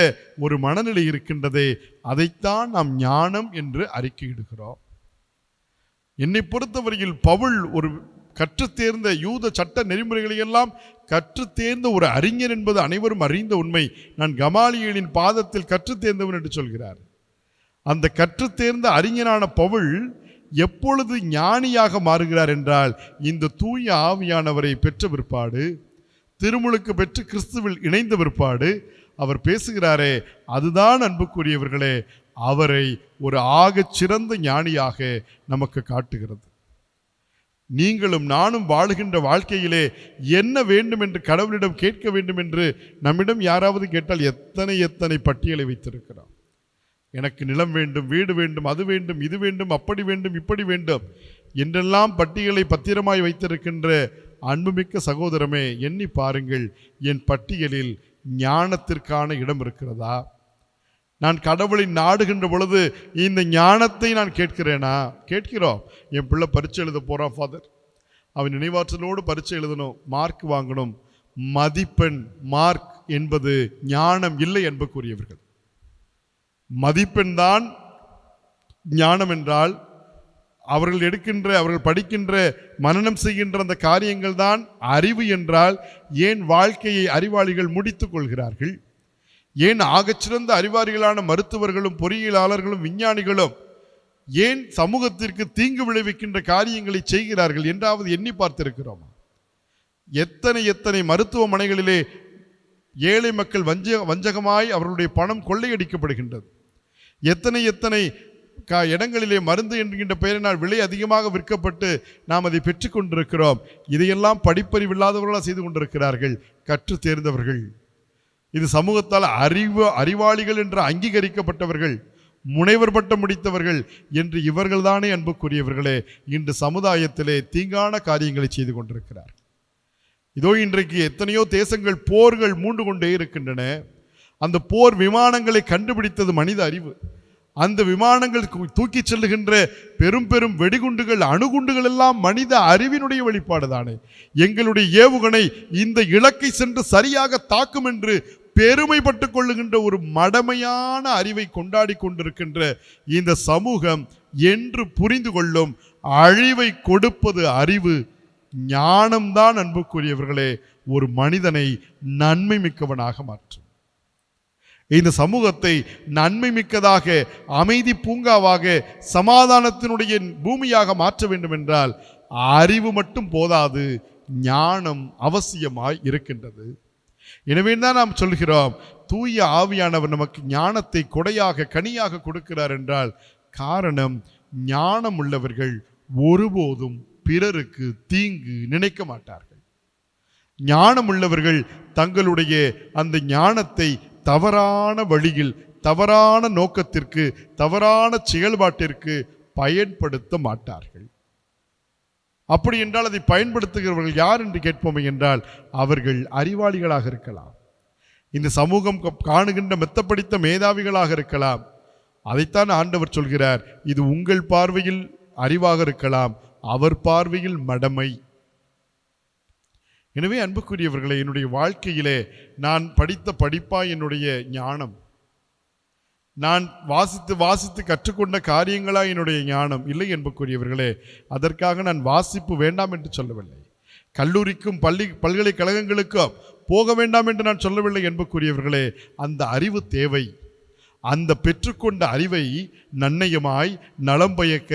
ஒரு மனநிலை இருக்கின்றதே, அதைத்தான் நாம் ஞானம் என்று அறிக்கையிடுகிறோம். என்னை பொறுத்தவரையில் பவுல் ஒரு கற்றுத்தேர்ந்த யூத சட்ட நெறிமுறைகளை எல்லாம் கற்றுத்தேர்ந்த ஒரு அறிஞர் என்பது அனைவரும் அறிந்த உண்மை. நான் கமாலியேலின் பாதத்தில் கற்றுத்தேர்ந்தவன் என்று சொல்கிறார். அந்த கற்றுத்தேர்ந்த அறிஞரான பவுல் எப்பொழுது ஞானியாக மாறுகிறார் என்றால், இந்த தூய ஆவியானவரை பெற்ற பிற்பாடு, திருமுழுக்கு பெற்று கிறிஸ்துவில் இணைந்த பிற்பாடு அவர் பேசுகிறாரே, அதுதான் அன்புக்குரியவர்களே அவரை ஒரு ஆகச் சிறந்த ஞானியாக நமக்கு காட்டுகிறது. நீங்களும் நானும் வாழுகின்ற வாழ்க்கையிலே என்ன வேண்டும் என்று கடவுளிடம் கேட்க வேண்டும் என்று நம்மிடம் யாராவது கேட்டால் எத்தனை பட்டியலை வைத்திருக்கிறோம். எனக்கு நிலம் வேண்டும், வீடு வேண்டும், அது வேண்டும், இது வேண்டும், அப்படி வேண்டும், இப்படி வேண்டும் என்றெல்லாம் பட்டியலை பத்திரமாய் வைத்திருக்கின்ற அன்புமிக்க சகோதரமே, எண்ணி பாருங்கள், என் பட்டியலில் ஞானத்திற்கான இடம் இருக்கிறதா? நான் கடவுளை நாடுகின்ற பொழுது இந்த ஞானத்தை நான் கேட்கிறேனா? கேட்கிறோம். என் பிள்ளை பரீட்சை எழுத போறான் ஃபாதர், அவன் நினைவாற்றலோடு பரீட்சை எழுதணும், மார்க் வாங்கணும். மதிப்பெண் மார்க் என்பது ஞானம் இல்லை அன்புக்குரியவர்கள். மதிப்பெண் தான் ஞானம் என்றால், அவர்கள் படிக்கின்ற மனனம் செய்கின்ற அந்த காரியங்கள் தான் அறிவு என்றால், ஏன் வாழ்க்கையை அறிவாளிகள் முடித்துக் கொள்கிறார்கள்? ஏன் ஆகச்சிறந்த அறிவாளிகளான மருத்துவர்களும் பொறியியலாளர்களும் விஞ்ஞானிகளும் ஏன் சமூகத்திற்கு தீங்கு விளைவிக்கின்ற காரியங்களை செய்கிறார்கள் என்றாவது எண்ணி பார்த்திருக்கிறோம்? எத்தனை மருத்துவமனைகளிலே ஏழை மக்கள் வஞ்சகமாய் அவர்களுடைய பணம் கொள்ளையடிக்கப்படுகின்றது. எத்தனை இடங்களிலே மருந்து என்கின்ற பெயரினால் விலை அதிகமாக விற்கப்பட்டு நாம் அதை பெற்றுக் கொண்டிருக்கிறோம். இதையெல்லாம் படிப்பறிவில்லாதவர்களாக செய்து கொண்டிருக்கிறார்கள் கற்று தேர்ந்தவர்கள். இது சமூகத்தால் அறிவாளிகள் என்று அங்கீகரிக்கப்பட்டவர்கள், முனைவர் பட்டம் முடித்தவர்கள் என்று இவர்கள்தானே அன்புக்குரியவர்களே இன்று சமுதாயத்திலே தீங்கான காரியங்களை செய்து கொண்டிருக்கிறார். இதோ இன்றைக்கு எத்தனையோ தேசங்கள் போர்கள் மூண்டு கொண்டே இருக்கின்றன. அந்த போர் விமானங்களை கண்டுபிடித்தது மனித அறிவு. அந்த விமானங்கள் தூக்கி செல்லுகின்ற பெரும் வெடிகுண்டுகள், அணுகுண்டுகள் எல்லாம் மனித அறிவினுடைய வெளிப்பாடு தானே. எங்களுடைய ஏவுகணை இந்த இலக்கை சென்று சரியாக தாக்கும் என்று பெருமைப்பட்டுக் கொள்ளுகின்ற ஒரு மடமையான அறிவை கொண்டாடி கொண்டிருக்கின்ற இந்த சமூகம் என்று புரிந்து கொள்ளும், அழிவை கொடுப்பது அறிவு, ஞானம்தான் அன்புக்குரியவர்களே ஒரு மனிதனை நன்மை மிக்கவனாக மாற்றும். இந்த சமூகத்தை நன்மை மிக்கதாக, அமைதி பூங்காவாக, சமாதானத்தினுடைய பூமியாக மாற்ற வேண்டும் என்றால் அறிவு மட்டும் போதாது, ஞானம் அவசியமாய் இருக்கின்றது. எனவே தான் நாம் சொல்கிறோம், தூய ஆவியானவர் நமக்கு ஞானத்தை கொடையாக கனியாக கொடுக்கிறார் என்றால் காரணம், ஞானம் உள்ளவர்கள் ஒருபோதும் பிறருக்கு தீங்கு நினைக்க மாட்டார்கள். ஞானம் உள்ளவர்கள் தங்களுடைய அந்த ஞானத்தை தவறான வழியில், தவறான நோக்கத்திற்கு, தவறான செயல்பாட்டிற்கு பயன்படுத்த மாட்டார்கள். அப்படி என்றால் அதை பயன்படுத்துகிறவர்கள் யார் என்று கேட்போமே என்றால் அவர்கள் அறிவாளிகளாக இருக்கலாம், இந்த சமூகம் காணுகின்ற மெத்தப்படித்த மேதாவிகளாக இருக்கலாம். அதைத்தான் ஆண்டவர் சொல்கிறார், இது உங்கள் பார்வையில் அறிவாக இருக்கலாம், அவர் பார்வையில் மடமை. எனவே அன்புக்குரியவர்களே, என்னுடைய வாழ்க்கையிலே நான் படித்த படிப்பா என்னுடைய ஞானம், நான் வாசித்து வாசித்து கற்றுக்கொண்ட காரியங்களா என்னுடைய ஞானம் இல்லை அன்புக்குரியவர்களே. அதற்காக நான் வாசிப்பு வேண்டாம் என்று சொல்லவில்லை, கல்லூரிக்கும் பல்கலைக்கழகங்களுக்கும் போக வேண்டாம் என்று நான் சொல்லவில்லை அன்புக்குரியவர்களே. அந்த அறிவு தேவை. அந்த பெற்றுக்கொண்ட அறிவை நன்னயமாய் நலம் பயக்க,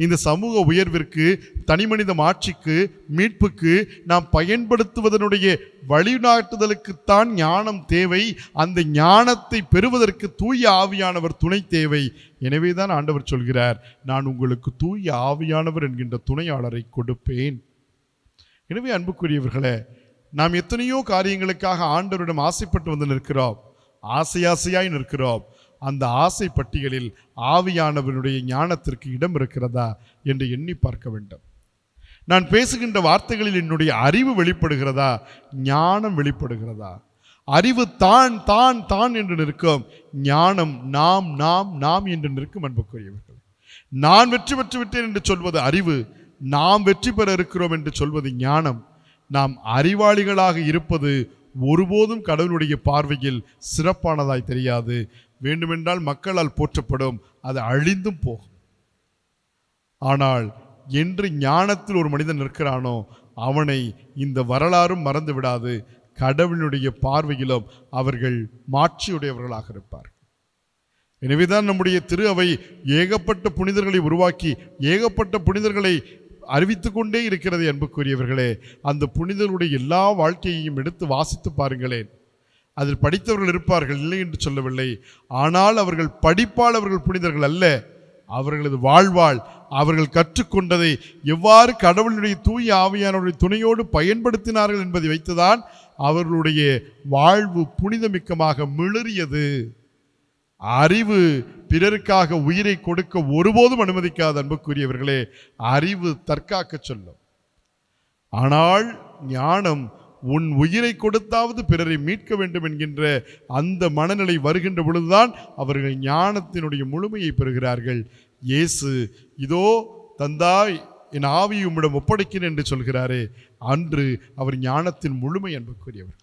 இந்த சமூக உயர்விற்கு, தனிமனித மாட்சிக்கு, மீட்புக்கு நாம் பயன்படுத்துவதனுடைய வழிநாட்டுதலுக்குத்தான் ஞானம் தேவை. அந்த ஞானத்தை பெறுவதற்கு தூய ஆவியானவர் துணை தேவை. எனவே தான் ஆண்டவர் சொல்கிறார், நான் உங்களுக்கு தூய ஆவியானவர் என்கின்ற துணையாளரை கொடுப்பேன். எனவே அன்புக்குரியவர்களே, நாம் எத்தனையோ காரியங்களுக்காக ஆண்டவரிடம் ஆசைப்பட்டு வந்து நிற்கிறோம், ஆசையாய் நிற்கிறோம். அந்த ஆசை பட்டியலில் ஆவியானவனுடைய ஞானத்திற்கு இடம் இருக்கிறதா என்று எண்ணி பார்க்க வேண்டும். நான் பேசுகின்ற வார்த்தைகளில் என்னுடைய அறிவு வெளிப்படுகிறதா, ஞானம் வெளிப்படுகிறதா? அறிவு தான் தான் தான் என்று நிற்கும், ஞானம் நாம் நாம் நாம் என்று நிற்கும் அன்புக்குரியவர்கள். நான் வெற்றி பெற்று விட்டேன் என்று சொல்வது அறிவு, நாம் வெற்றி பெற இருக்கிறோம் என்று சொல்வது ஞானம். நாம் அறிவாளிகளாக இருப்பது ஒருபோதும் கடவுளுடைய பார்வையில் சிறப்பானதாய் தெரியாது. வேண்டுமென்றால் மக்களால் போற்றப்படும், அது அழிந்தும் போகும். ஆனால் என்று ஞானத்தில் ஒரு மனிதன் நிற்கிறானோ அவனை இந்த வரலாறும் மறந்து விடாது. கடவுளுடைய பார்வையிலும் அவர்கள் மாட்சியுடையவர்களாக இருப்பார்கள். எனவேதான் நம்முடைய திரு அவை ஏகப்பட்ட புனிதர்களை உருவாக்கி ஏகப்பட்ட புனிதர்களை அறிவித்து கொண்டே இருக்கிறது அன்புக்குரியவர்களே. அந்த புனிதர்களுடைய எல்லா வாழ்க்கையையும் எடுத்து வாசித்து பாருங்களேன். அதில் படித்தவர்கள் இருப்பார்கள், இல்லை என்று சொல்லவில்லை. ஆனால் அவர்கள் படிப்பால் அவர்கள் புனிதர்கள் அல்ல, அவர்களது வாழ்வாள், அவர்கள் கற்றுக்கொண்டதை எவ்வாறு கடவுளுடைய தூய ஆவியானவருடைய துணையோடு பயன்படுத்தினார்கள் என்பதை வைத்துதான் அவர்களுடைய வாழ்வு புனிதமிக்கமாக மிளறியது. அறிவு பிறருக்காக உயிரை கொடுக்க ஒருபோதும் அனுமதிக்காத அன்புக்குரியவர்களே. அறிவு தற்காக்க சொல்லும், ஆனால் ஞானம் உன் உயிரை கொடுத்தாவது பிறரை மீட்க வேண்டும் என்கின்ற அந்த மனநிலை வருகின்ற பொழுதுதான் அவர்கள் ஞானத்தினுடைய முழுமையை பெறுகிறார்கள். இயேசு இதோ தந்தாய் என் ஆவியை உம்மிடம் ஒப்படைக்கிறேன் என்று சொல்கிறாரே, அன்று அவர் ஞானத்தின் முழுமை அன்புக்குரியவர்.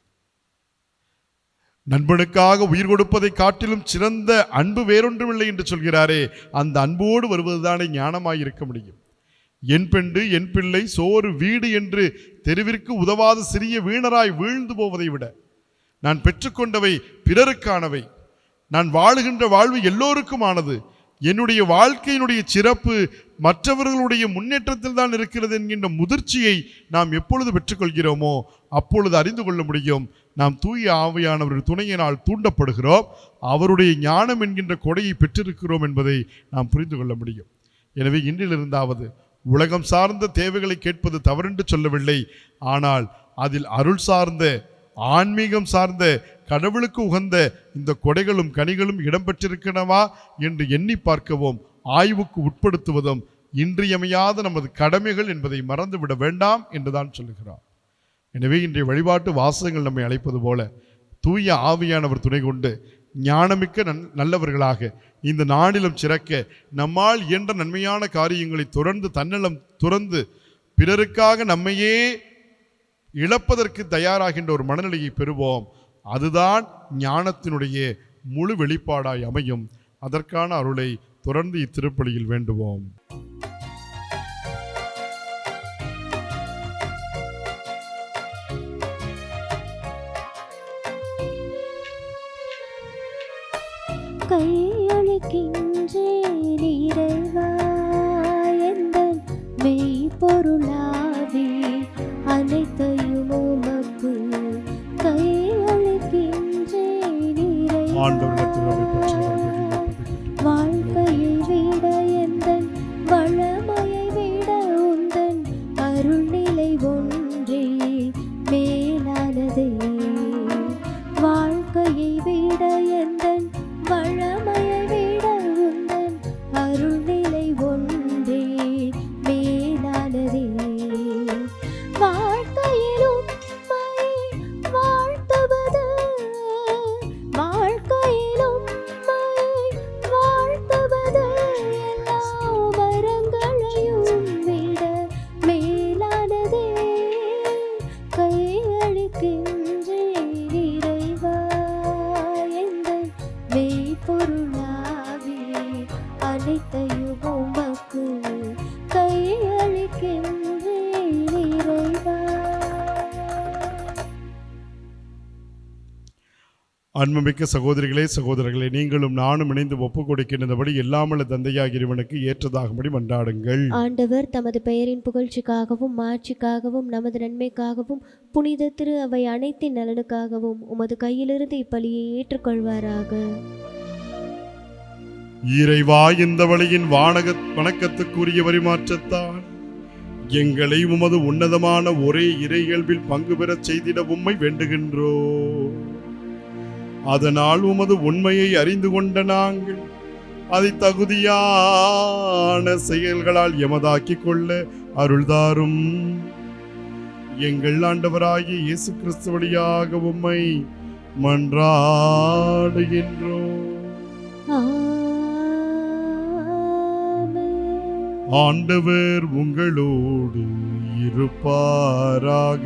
நண்பனுக்காக உயிர் கொடுப்பதை காட்டிலும் சிறந்த அன்பு வேறொன்றுமில்லை என்று சொல்கிறாரே, அந்த அன்போடு வருவதுதானே ஞானமாய் இருக்க முடியும். என் பெண்டு என் பிள்ளை சோறு வீடு என்று தெருவிற்கு உதவாத சிறிய வீணராய் வீழ்ந்து போவதை விட, நான் பெற்றுக்கொண்டவை பிறருக்கானவை, நான் வாழுகின்ற வாழ்வு எல்லோருக்குமானது, என்னுடைய வாழ்க்கையினுடைய சிறப்பு மற்றவர்களுடைய முன்னேற்றத்தில் தான் இருக்கிறது என்கின்ற முதிர்ச்சியை நாம் எப்பொழுது பெற்றுக்கொள்கிறோமோ அப்பொழுது அறிந்து கொள்ள முடியும். நாம் தூய ஆவியானவருடைய துணையினால் தூண்டப்படுகிறோம், அவருடைய ஞானம் என்கின்ற கொடையை பெற்றிருக்கிறோம் என்பதை நாம் புரிந்து கொள்ள முடியும். எனவே இன்றிலிருந்தாவது உலகம் சார்ந்த தேவைகளை கேட்பது தவறென்று சொல்லவில்லை, ஆனால் அதில் அருள் சார்ந்த ஆன்மீகம் சார்ந்த கடவுளுக்கு உகந்த இந்த கொடைகளும் கனிகளும் இடம்பெற்றிருக்கிறனவா என்று எண்ணி பார்க்கவும் ஆய்வுக்கு உட்படுத்துவதும் இன்றியமையாத நமது கடமைகள் என்பதை மறந்துவிட வேண்டாம் என்றுதான் சொல்லுகிறார். எனவே இன்றைய வழிபாட்டு வாசகங்கள் நம்மை அழைப்பது போல தூய ஆவியானவர் துணை கொண்டு ஞானமிக்க நல்லவர்களாக இந்த நாளிலும் சிறக்க நம்மால் இயன்ற நன்மையான காரியங்களை தொடர்ந்து தன்னலம் துறந்து பிறருக்காக நம்மையே இழப்பதற்கு தயாராகின்ற ஒரு மனநிலையை பெறுவோம். அதுதான் ஞானத்தினுடைய முழு வெளிப்பாடாய் அமையும். அதற்கான அருளை தொடர்ந்து இத்திருப்பலியில் வேண்டுவோம். கையளிக்கின்றேன் இறைவா எந்தன் மெய்ப்பொருளாவே, அனைத்தையும் உமக்கு கையளிக்கின்றேன் இறைவா. வாழ்க்கையை விட எந்தன் வளமையை விட உந்தன் அருள்நிலை ஒன்றே மேலானதே. வாழ்க்கையை விட எந்தன் வளமையை விட உந்தன் அருள்நிலை ஒன்றே மேலானதே. வாழ்க்கையில் உம்மை வாழ்த்துவது அன்புமிக்க சகோதரிகளே சகோதரர்களே, நீங்களும் நானும் இணைந்து ஒப்புக் கொடுக்கின்றபடி எல்லாமல்ல தந்தையாகிய இறைவனுக்கு ஏற்றதாகும்படி மன்றாடுங்கள். ஆண்டவர் தமது பெயரின் புகழ்ச்சிக்காகவும் மாட்சிக்காகவும் நமது நன்மைக்காகவும் புனித திரு அவை அனைத்தின் நலனுக்காகவும் உமது கையிலிருந்து இப்பலியை ஏற்றுக்கொள்வாராக. இறைவா, இந்த வழியின் வணக்கத்துக்குரிய பரிமாற்றத்தான் எங்களை உமது உன்னதமான ஒரே இறை இயல்பில் பங்கு பெறச் செய்திட உம்மை வேண்டுகின்றோம். அதனால் உமது உண்மையை அறிந்து கொண்ட நாங்கள் அதை தகுதியான செயல்களால் எமதாக்கிக் கொள்ள அருள்தாரும். எங்கள் ஆண்டவராகிய இயேசு கிறிஸ்து வழியாக உம்மை மன்றாடுகின்றோம். ஆண்டவர் உங்களோடு இருப்பாராக.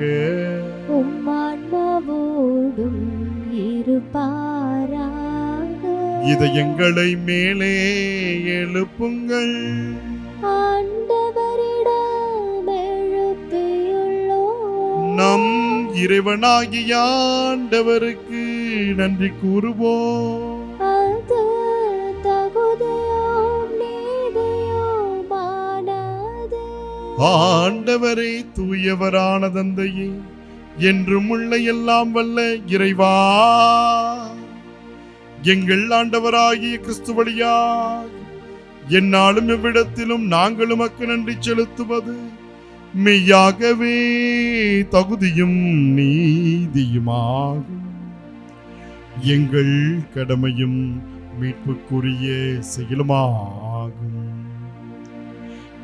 உம்மான்மாவோடும் இருப்பாராக. இதயங்களை மேலே எழுப்புங்கள். ஆண்டவரிடம் எழுப்பியுள்ளோம். நம் இறைவனாகிய ஆண்டவருக்கு நன்றி கூறுவோம். அது தகுதியும் நீதியுமானது. ஆண்டவரே, தூயவரான தந்தையே, என்றும் உள்ள எல்லாம் வல்ல இறைவா, எங்கள் ஆண்டவராகிய கிறிஸ்து வழியாக எந்நாளும் எவ்விடத்திலும் நாங்கள் உமக்கு நன்றி செலுத்துவது மெய்யாகவே தகுதியும் நீதியுமாகும். எங்கள் கடமையும் மீட்புக்குரிய செயலுமாகும்.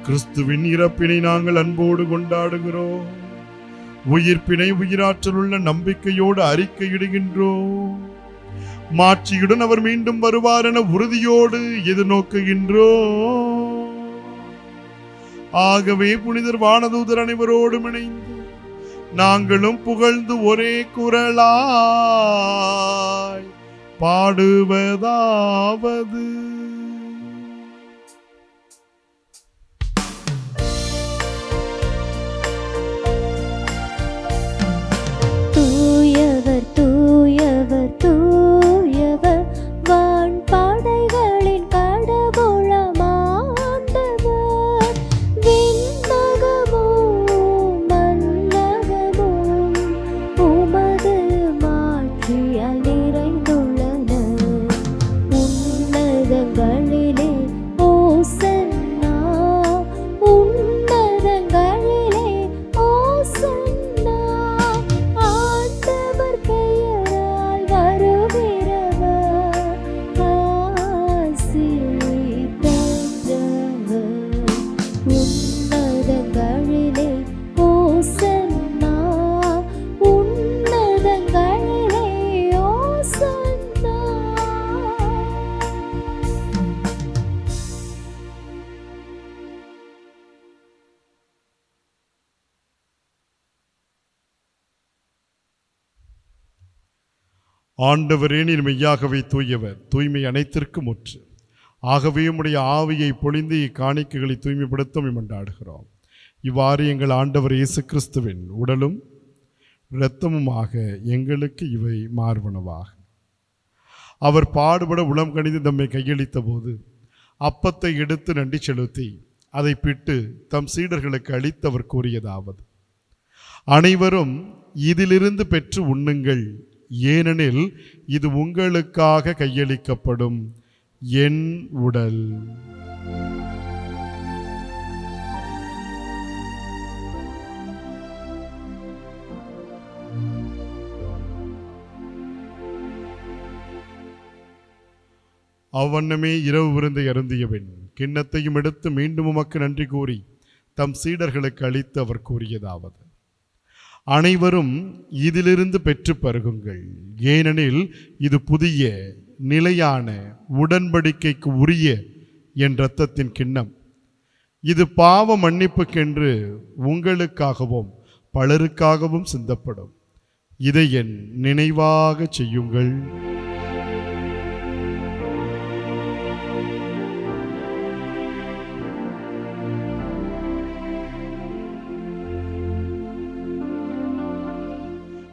கிறிஸ்துவின் இறப்பினை நாங்கள் அன்போடு கொண்டாடுகிறோம். உயிர்ப்பினை உயிராற்றல் உள்ள நம்பிக்கையோடு அறிக்கையிடுகின்றோம். மாட்சியுடன் அவர் மீண்டும் வருவார் என உறுதியோடு எதிர்நோக்குகின்றோம். ஆகவே புனிதர் வானதூதர் அனைவரோடும் இணைந்து நாங்களும் புகழ்ந்து ஒரே குரலாய் பாடுவதாவது: தூயவர் தூயவர் தூயவர், வான் படைகளின் கடவுளம் ஆண்டவர். விண்ணகமும் மண்ணகமும் உமது மாட்சியால் நிறைந்துள்ளன. உன்னதங்களிலே ஓசன்னா, உன்னதங்களிலே ஓசன்னா. ஆண்டவர் பெயரால் வருகிறவர் ஆசி பெற்றவர். உன்னதங்களிலே ஓசன்னா, உன்னதங்களிலே ஓசன்னா. ஆண்டவரே, நீர் மெய்யாகவே தூயவர், தூய்மை அனைத்திற்கும் முற்று. ஆகவே உம்முடைய ஆவியை பொழிந்து இக்காணிக்கைகளை தூய்மைப்படுத்த மன்றாடுகிறோம். இவ்வாறு எங்கள் ஆண்டவர் இயேசு கிறிஸ்துவின் உடலும் இரத்தமுமாக எங்களுக்கு இவை மார்பனவாக. அவர் பாடுபட உளம் கணிந்து தம்மை கையளித்த போது அப்பத்தை எடுத்து நன்றி செலுத்தி அதை பிட்டு தம் சீடர்களுக்கு அளித்து அவர் கூறியதாவது: அனைவரும் இதிலிருந்து பெற்று உண்ணுங்கள், ஏனெனில் இது உங்களுக்காக கையளிக்கப்படும் என் உடல். அவ்வண்ணமே இரவு விருந்தை அருந்தியபின் கிண்ணத்தையும் எடுத்து மீண்டும் உமக்கு நன்றி கூறி தம் சீடர்களுக்கு அளித்து அவர் கூறியதாவது: அனைவரும் இதிலிருந்து பெற்று பருகுங்கள், ஏனெனில் இது புதிய நிலையான உடன்படிக்கைக்கு உரிய என் இரத்தத்தின் கிண்ணம். இது பாவ மன்னிப்புக்கென்று உங்களுக்காகவும் பலருக்காகவும் சிந்தப்படும். இதை என் நினைவாக செய்யுங்கள்.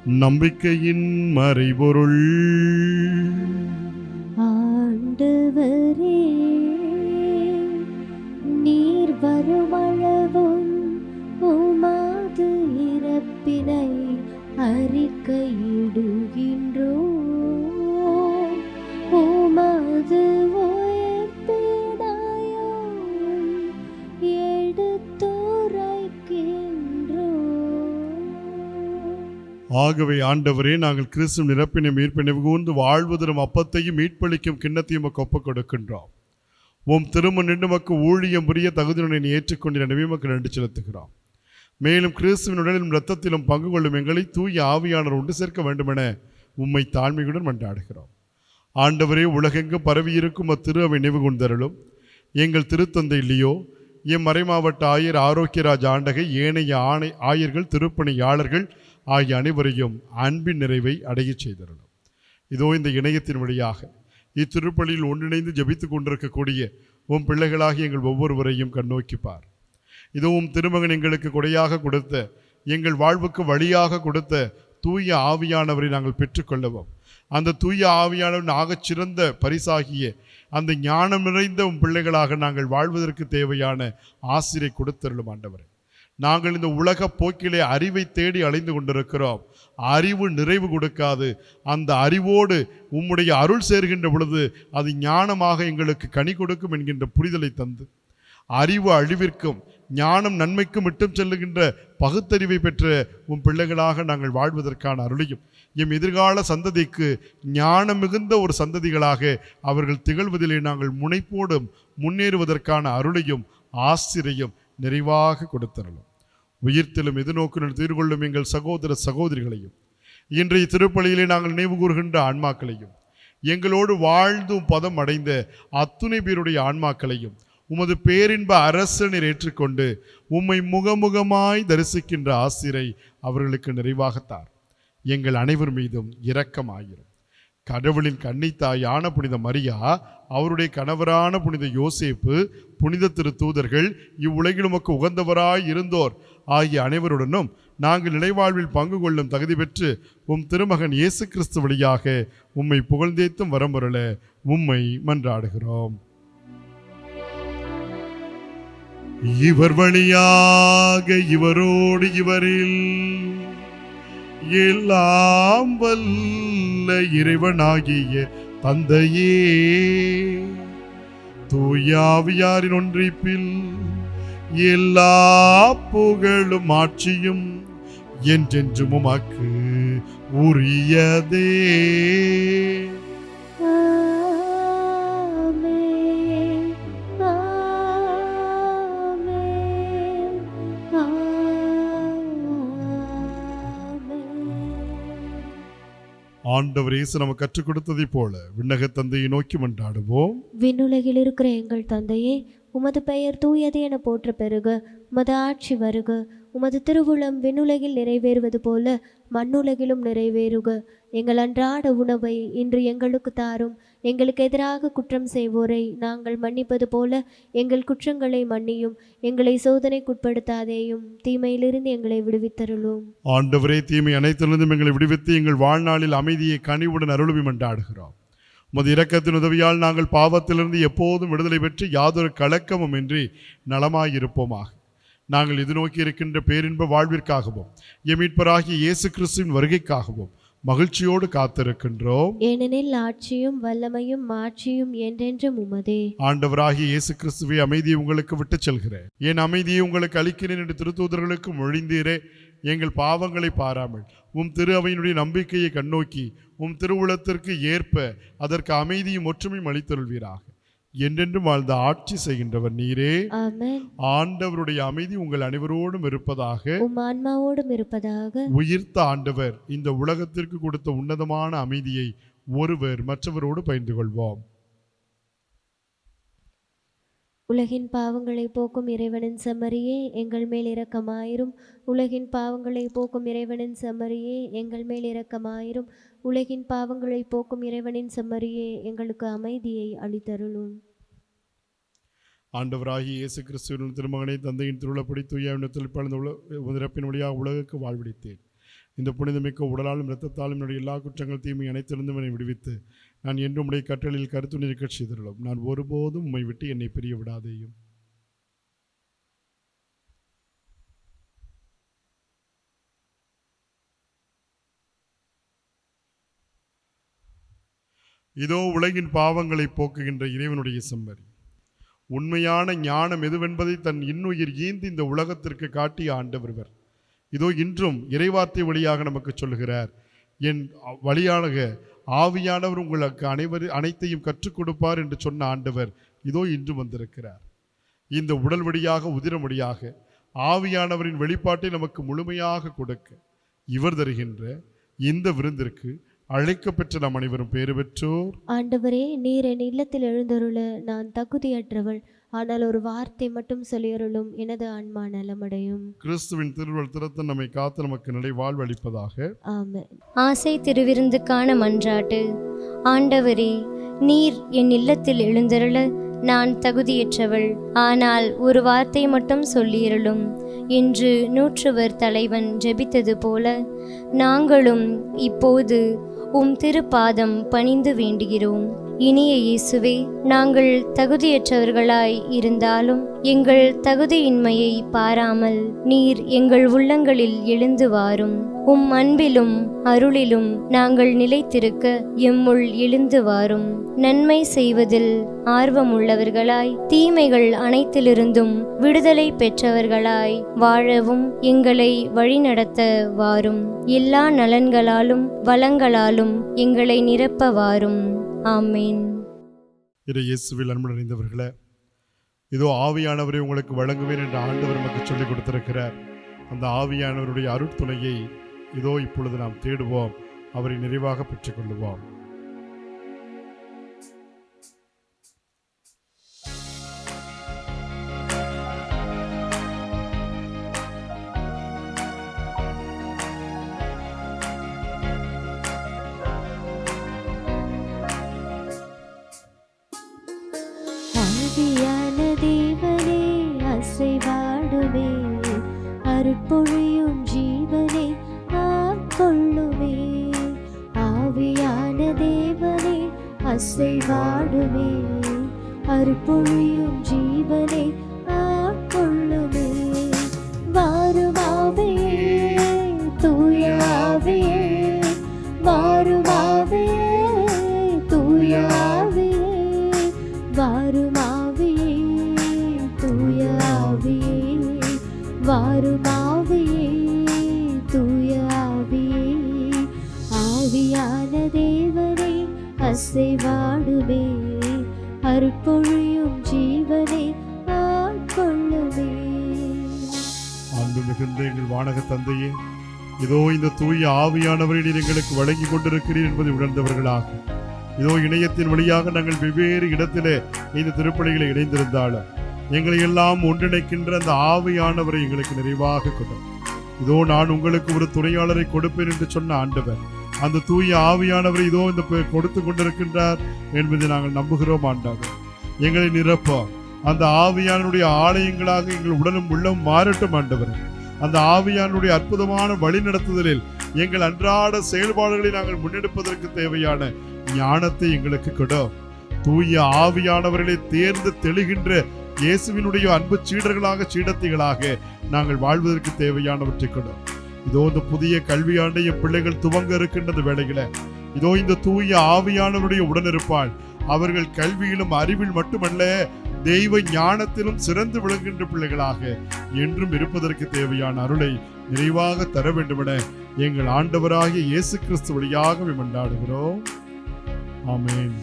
நம்பிக்கையின் மறைபொருள். ஆண்டவரே, நீர் வருமளவும் உமது இறப்பினை அறிக்கையிடுகின்றோம். உமது உயிர்ப்பினையும் எடுத்துரைக்கின்றோம். ஆகவே ஆண்டவரே, நாங்கள் கிறிஸ்து நிரப்பினை மீட்பினை கூர்ந்து வாழ்வதரும் அப்பத்தையும் மீட்பளிக்கும் கிண்ணத்தையும் ஒப்புக் கொடுக்கின்றோம். உம் திருமணம் மக்கு ஊழியம் புரிய தகுதியுடன் ஏற்றுக்கொண்ட நபி மக்கள் நன்றி செலுத்துகிறோம். மேலும் கிறிஸ்துவின் உடலிலும் இரத்தத்திலும் பங்கு கொள்ளும் எங்களை தூய ஆவியானவர் ஒன்று சேர்க்க வேண்டுமென உம்மை தாழ்மையுடன் மன்றாடுகிறோம். ஆண்டவரே, உலகெங்கும் பரவியிருக்கும் அத்திரு அவை நினைவு கொண்டருளும். எங்கள் திருத்தந்தை இல்லையோ, எம் மறைமாவட்ட ஆயர் ஆரோக்கியராஜ் ஆண்டகை, ஏனைய ஆயர்கள், திருப்பணியாளர்கள் ஆகிய அனைவரையும் அன்பின் நிறைவை அடைய செய்தருளும். இதோ இந்த இணையத்தின் வழியாக இத்திருப்பலியில் ஒன்றிணைந்து ஜபித்துக் கொண்டிருக்கக்கூடிய உம் பிள்ளைகளாகி எங்கள் ஒவ்வொருவரையும் கண்ணோக்கிப்பார். இதோ உம் திருமகன் எங்களுக்கு கொடையாக கொடுத்த, எங்கள் வாழ்வுக்கு வழியாக கொடுத்த தூய ஆவியானவரை நாங்கள் பெற்றுக்கொள்ளவும், அந்த தூய ஆவியானவர் ஆகச் சிறந்த பரிசாகிய அந்த ஞானம் நிறைந்த உம் பிள்ளைகளாக நாங்கள் வாழ்வதற்கு தேவையான ஆசிரை கொடுத்தருளும். ஆண்டவரே, நாங்கள் இந்த உலக போக்கிலே அறிவை தேடி அலைந்து கொண்டிருக்கிறோம். அறிவு நிறைவு கொடுக்காது. அந்த அறிவோடு உம்முடைய அருள் சேர்கின்ற பொழுது அது ஞானமாக எங்களுக்கு கனி கொடுக்கும் என்கின்ற புரிதலை தந்து, அறிவு அழிவிற்கும் ஞானம் நன்மைக்கும் விட்டும் செல்லுகின்ற பகுத்தறிவை பெற்ற உம் பிள்ளைகளாக நாங்கள் வாழ்வதற்கான அருளையும், எம் எதிர்கால சந்ததிக்கு ஞானம் மிகுந்த ஒரு சந்ததிகளாக அவர்கள் திகழ்வதிலே நாங்கள் முனைப்போடும் முன்னேறுவதற்கான அருளையும் ஆசிரையும் நிறைவாக கொடுத்தரலும். உயிர்த்தலும் எதிர்நோக்குடன் தீர்கொள்ளும் எங்கள் சகோதர சகோதரிகளையும், இன்றைய திருப்பலியிலே நாங்கள் நினைவு கூறுகின்ற ஆன்மாக்களையும், எங்களோடு வாழ்ந்தும் பதம் அடைந்த அத்துணை பேருடைய ஆன்மாக்களையும் உமது பேரின்ப அரசனை ஏற்றுக்கொண்டு உம்மை முகமுகமாய் தரிசிக்கின்ற ஆசிரை அவர்களுக்கு நிறைவாகத்தார். எங்கள் அனைவர் மீதும் இரக்கமாயிரும். கடவுளின் கன்னித்தாயான புனித மரியா, அவருடைய கணவரான புனித யோசேப்பு, புனித திரு தூதர்கள், இவ்வுலகில் உமக்கு உகந்தவராய் இருந்தோர் ஆகிய அனைவருடனும் நாங்கள் நிலைவாழ்வில் பங்கு கொள்ளும் தகுதி பெற்று உம் திருமகன் இயேசு கிறிஸ்து வழியாக உம்மை புகழ்ந்தேத்தும் வரம்பொருள உம்மை மன்றாடுகிறோம். இவர் வழியாக இவரோடு இவரில் எல்லாம் வல்ல இறைவனாகிய தந்தையே, தூயாவியாரின் ஒன்றிப்பில் எல்லா புகழும் ஆட்சியும் என்றென்றும் உமக்கு உரியதே. ஆண்டவர் இயேசு நமக்கு கற்றுக் கொடுத்ததை போல விண்ணக தந்தையை நோக்கி மன்றாடுவோம். விண்ணுலகில் இருக்கிற எங்கள் தந்தையே, உமது பெயர் தூயது என போற்ற பெருக. உமது ஆட்சி வருக. உமது திருவுளம் விண்ணுலகில் நிறைவேறுவது போல மண்ணுலகிலும் நிறைவேறுக. எங்கள் அன்றாட உணவை இன்று எங்களுக்கு தாரும். எங்களுக்கு எதிராக குற்றம் செய்வோரை நாங்கள் மன்னிப்பது போல எங்கள் குற்றங்களை மன்னியும். எங்களை சோதனைக்குட்படுத்தாதேயும், தீமையிலிருந்து எங்களை விடுவித்தருளும். ஆண்டவரே, தீமை அனைத்திலிருந்தும் எங்களை விடுவித்து எங்கள் வாழ்நாளில் அமைதியை கனிவுடன் அருளுவி மன்றாடுகிறோம். உமது இரக்கத்தின் உதவியால் நாங்கள் பாவத்திலிருந்து எப்போதும் விடுதலை பெற்று யாதொரு கலக்கமும் இன்றி நலமாயிருப்போமாக. நாங்கள் இது நோக்கி இருக்கின்ற பேரின்ப வாழ்விற்காகவும் எம் மீட்பராகிய இயேசு கிறிஸ்துவின் வருகைக்காகவும் மகிழ்ச்சியோடு காத்திருக்கின்றோம். ஏனெனில் ஆட்சியும் வல்லமையும் மாட்சியும் என்றென்றும் உமதே. ஆண்டவராகிய இயேசு கிறிஸ்துவை அமைதியை உங்களுக்கு விட்டு செல்கிறேன், என் அமைதியை உங்களுக்கு அளிக்கிறேன் என்று திருத்தூதர்களுக்கு மொழிந்தீரே. எங்கள் பாவங்களை பாராமல் உம் திரு அவையினுடைய நம்பிக்கையை கண்ணோக்கி உம் திருவுளத்திற்கு ஏற்ப அதற்கு அமைதியும் ஒற்றுமையும் அளித்தருள்வீராக. என்றென்றும் வாழ்ந்த ஆட்சி செய்கின்றவர் நீரே. ஆமென். ஆண்டவருடைய அமைதி உங்கள் அனைவரோடும் இருப்பதாக, உம் ஆன்மாவோடும் இருப்பதாக. உயிர்த்த ஆண்டவர் இந்த உலகத்திற்கு கொடுத்த உன்னதமான அமைதியை ஒருவர் மற்றவரோடு பகிர்ந்து கொள்வோம். உலகின் பாவங்களை போக்கும் இறைவனின் செம்மறியே, எங்கள் மேல் இரக்கமாயிரும். உலகின் பாவங்களை போக்கும் இறைவனின் செம்மறியே, எங்கள் மேல் இரக்கமாயிரும். உலகின் பாவங்களை போக்கும் இறைவனின் செம்மறியே, எங்களுக்கு அமைதியை அளித்தருளும். ஆண்டவராகிய இயேசு கிறிஸ்துவின் திருமகனை தந்தையின் திருவுளப்படி தூய தொழிற்பாளர் உதிரப்பின் வழியாக உலகுக்கு வாழ்விடித்தேன். இந்த புனிதமிக்க உடலாலும் இரத்தத்தாலும் என்னுடைய எல்லா குற்றங்கள் தீமை அனைத்திலிருந்தும் என்னை விடுவித்து நான் என்றும் உடைய கட்டளையில் கருத்து நிற்க செய்துள்ளோம். நான் ஒருபோதும் உம்மை விட்டு என்னை பிரிய விடாதேயும். இதோ உலகின் பாவங்களை போக்குகின்ற இறைவனுடைய செம்மறி. உண்மையான ஞானம் எதுவென்பதை தன் இன்னுயிர் ஈந்து இந்த உலகத்திற்கு காட்டிய ஆண்டவர். இதோ இன்றும் இறைவார்த்தை வழியாக நமக்கு சொல்லுகிறார், என் வழியாக ஆவியானவர் உங்களுக்கு அனைத்தையும் கற்றுக் கொடுப்பார் என்று சொன்ன ஆண்டவர் இதோ இன்று வந்திருக்கிறார். இந்த உடல் வழியாக உதிரம் வழியாக ஆவியானவரின் வெளிப்பாட்டை நமக்கு முழுமையாக கொடுக்க இவர் தருகின்ற இந்த விருந்திற்கு அழைக்கப்பெற்ற நாம் அனைவரும் பேறு பெற்றோர். ஆண்டவரே, நீர் என் இல்லத்தில் எழுந்தருள நான் தகுதியற்றவள். ஆனால் ஒரு வார்த்தை மட்டும் சொல்லியருளும், எனது ஆன்மா நலமடையும். கிறிஸ்துவின் திருவள் திறத்த நம்மை காத்து நமக்கு நிலை வாழ்வு அளிப்பதாக. ஆமென். ஆசை திருவிருந்துக்கான மன்றாட்டு. ஆண்டவரே, நீர் என் இல்லத்தில் எழுந்தருள நான் தகுதியற்றவள். ஆனால் ஒரு வார்த்தை மட்டும் சொல்லியருளும் என்று நூற்றுவர் தலைவன் ஜெபித்தது போல நாங்களும் இப்போது உம் திருப்பாதம் பணிந்து வேண்டுகிறோம். இனிய இயேசுவே, நாங்கள் தகுதியற்றவர்களாய் இருந்தாலும் எங்கள் தகுதியின்மையை பாராமல் நீர் எங்கள் உள்ளங்களில் எழுந்து வாரும். உம் அன்பிலும் அருளிலும் நாங்கள் நிலைத்திருக்க எம்முள் எழுந்து வாரும். நன்மை செய்வதில் ஆர்வமுள்ளவர்களாய் தீமைகள் அனைத்திலிருந்தும் விடுதலை பெற்றவர்களாய் வாழவும் எங்களை வழிநடத்த வாரும். எல்லா நலன்களாலும் வளங்களாலும் எங்களை நிரப்ப வாரும். ஆமேன். இயேசுவில் அன்பு நிறைந்தவர்களே, இதோ ஆவியானவரை உங்களுக்கு வழங்குவேன் என்று ஆண்டவர் நமக்கு சொல்லிக் கொடுத்திருக்கிறார். அந்த ஆவியானவருடைய அருட்துணையை இதோ இப்பொழுது நாம் தேடுவோம், அவரை நிறைவாக பெற்றுக்கொள்ளுவோம். ஆவியான தேவனே அசைவாடுமே, அருட்பொழியும் ஜீவனை ஆட்கொள்ளுமே. ஆவியான தேவனே அசைவாடுமே, அருட்பொழியும் ஜீவனை ஆட்கொள்ளுமே. வாரும் ஆவியே, தூய ஆவியே, வாரும் ஆவியே, தூய ஆவியே, வாரும் ஆவியே, தூய ஆவியே, வாரும் ஆவியே, தூய ஆவியே. ஆவியான தேவனே அசைவாடுமே, அருட்பொழியும் ஜீவனை ஆட்கொள்ளுமே. அன்பு மிகுந்த எங்கள் வானக தந்தையே, இதோ இந்த தூய ஆவியானவரை நீர் எங்களுக்கு வழங்கி கொண்டிருக்கிறீர் என்பதை உணர்ந்தவர்களாக இதோ இணையத்தின் வழியாக நாங்கள் வெவ்வேறு இடத்திலே இந்த திருப்பலிகளை இணைந்திருந்தாலும் எங்களை எல்லாம் ஒன்றிணைக்கின்ற அந்த ஆவியானவரை எங்களுக்கு நிறைவாக கொடும். இதோ நான் உங்களுக்கு ஒரு துணையாளரை கொடுப்பேன் என்று சொன்ன ஆண்டவர் அந்த தூய ஆவியானவரை இதோ இந்த கொடுத்து கொண்டிருக்கின்றார் என்பதை நாங்கள் நம்புகிறோம். ஆண்டவர் எங்களை நிரப்போம். அந்த ஆவியானுடைய ஆலயங்களாக எங்கள் உடலும் உள்ளம் மாறட்டும். ஆண்டவர் அந்த ஆவியானுடைய அற்புதமான வழி நடத்துதலில் எங்கள் அன்றாட செயல்பாடுகளை நாங்கள் முன்னெடுப்பதற்கு தேவையான ஞானத்தை எங்களுக்கு கொடும். தூய ஆவியானவர்களை தேர்ந்து தெளிகின்ற இயேசுவினுடைய அன்பு சீடர்களாக சீடத்திகளாக நாங்கள் வாழ்வதற்கு தேவையானவற்றை கொடும். இதோ இந்த புதிய கல்வியாண்டை என் பிள்ளைகள் துவங்க இருக்கின்றது வேளையில இதோ இந்த தூய ஆவியானவருடைய உடனிருப்பாள். அவர்கள் கல்வியிலும் அறிவில் மட்டுமல்ல தெய்வ ஞானத்திலும் சிறந்து விளங்குகின்ற பிள்ளைகளாக என்றும் இருப்பதற்கு தேவையான அருளை நிறைவாக தர வேண்டுமென எங்கள் ஆண்டவராகிய இயேசு கிறிஸ்து வழியாக மன்றாடுகிறோம். ஆமென்.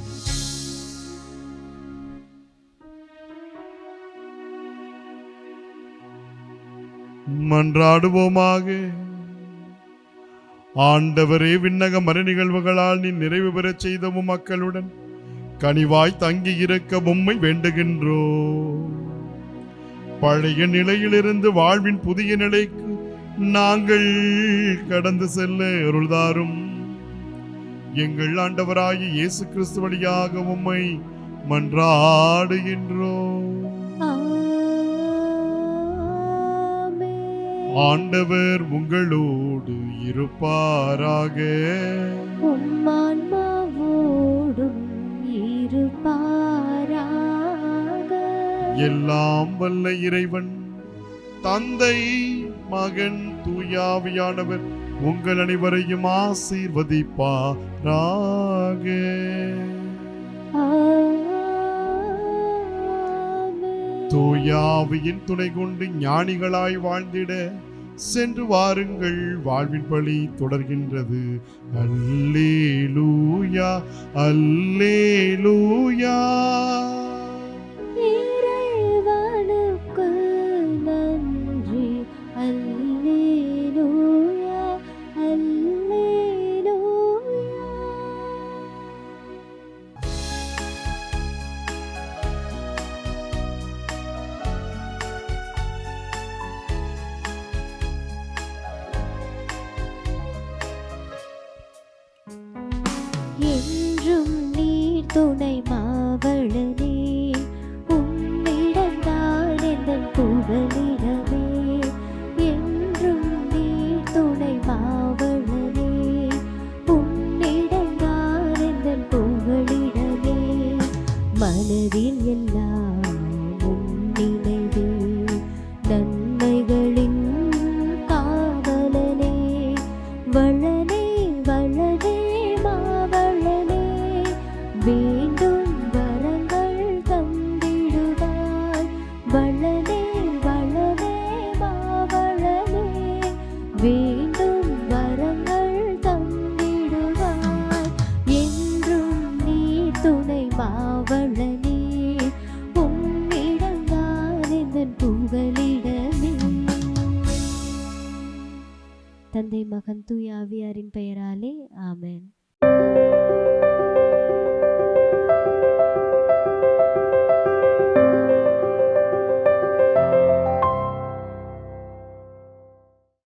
மன்றாடுவோமாக. ஆண்டவரே, விண்ணக மறை நிகழ்வுகளால் நீ நிறைவு பெறச் செய்த மக்களுடன் கனிவாய் தங்கி இருக்க உம்மை வேண்டுகின்றோ. பழைய நிலையிலிருந்து வாழ்வின் புதிய நிலைக்கு நாங்கள் கடந்து செல்ல அருள்தாரும். எங்கள் ஆண்டவராகிய இயேசு கிறிஸ்து வழியாக உம்மை மன்றாடுகின்றோம். ஆண்டவர் உங்களோடு இருப்பாராக. உம்மான்மாவோடும் இருப்பாராக. எல்லாம் வல்ல இறைவன் தந்தை, மகன், தூயாவியானவர் உங்கள் அனைவரையும் ஆசீர்வதிப்பாராக. தூயாவியின் துணை கொண்டு ஞானிகளாய் வாழ்ந்திட சென்று வாருங்கள், வாழ்வின் பலி தொடர்கின்றது. அல்லேலூயா, அல்லேலூயா. இறைவனுக்கு நன்றி. அல்லேலூயா, அல்லேலூயா. என்றும் நீர் துணை மாவளனே, உம்மிடம்தான் எந்தன் புகலிடமே. என்றும் நீர் துணை மாவளனே, உம்மிடம்தான் எந்தன் புகலிடமே. மனதில் எல்லாம் உம் நினைவே, நன்மைகளின் காவலனே. வளனே வளனே மாவளனே, வேண்டும் வரங்கள் தந்திடுவாய். வளனே வளனே மாவளனே, வேண்டும் வரங்கள் தந்திடுவாய். என்றும் நீ துணை மாவளனே, உம்மிடம்தான் எந்தன் புகலிடமே. தந்தை, மகன், தூய ஆவியாரின் பெயராலே ஆமென்.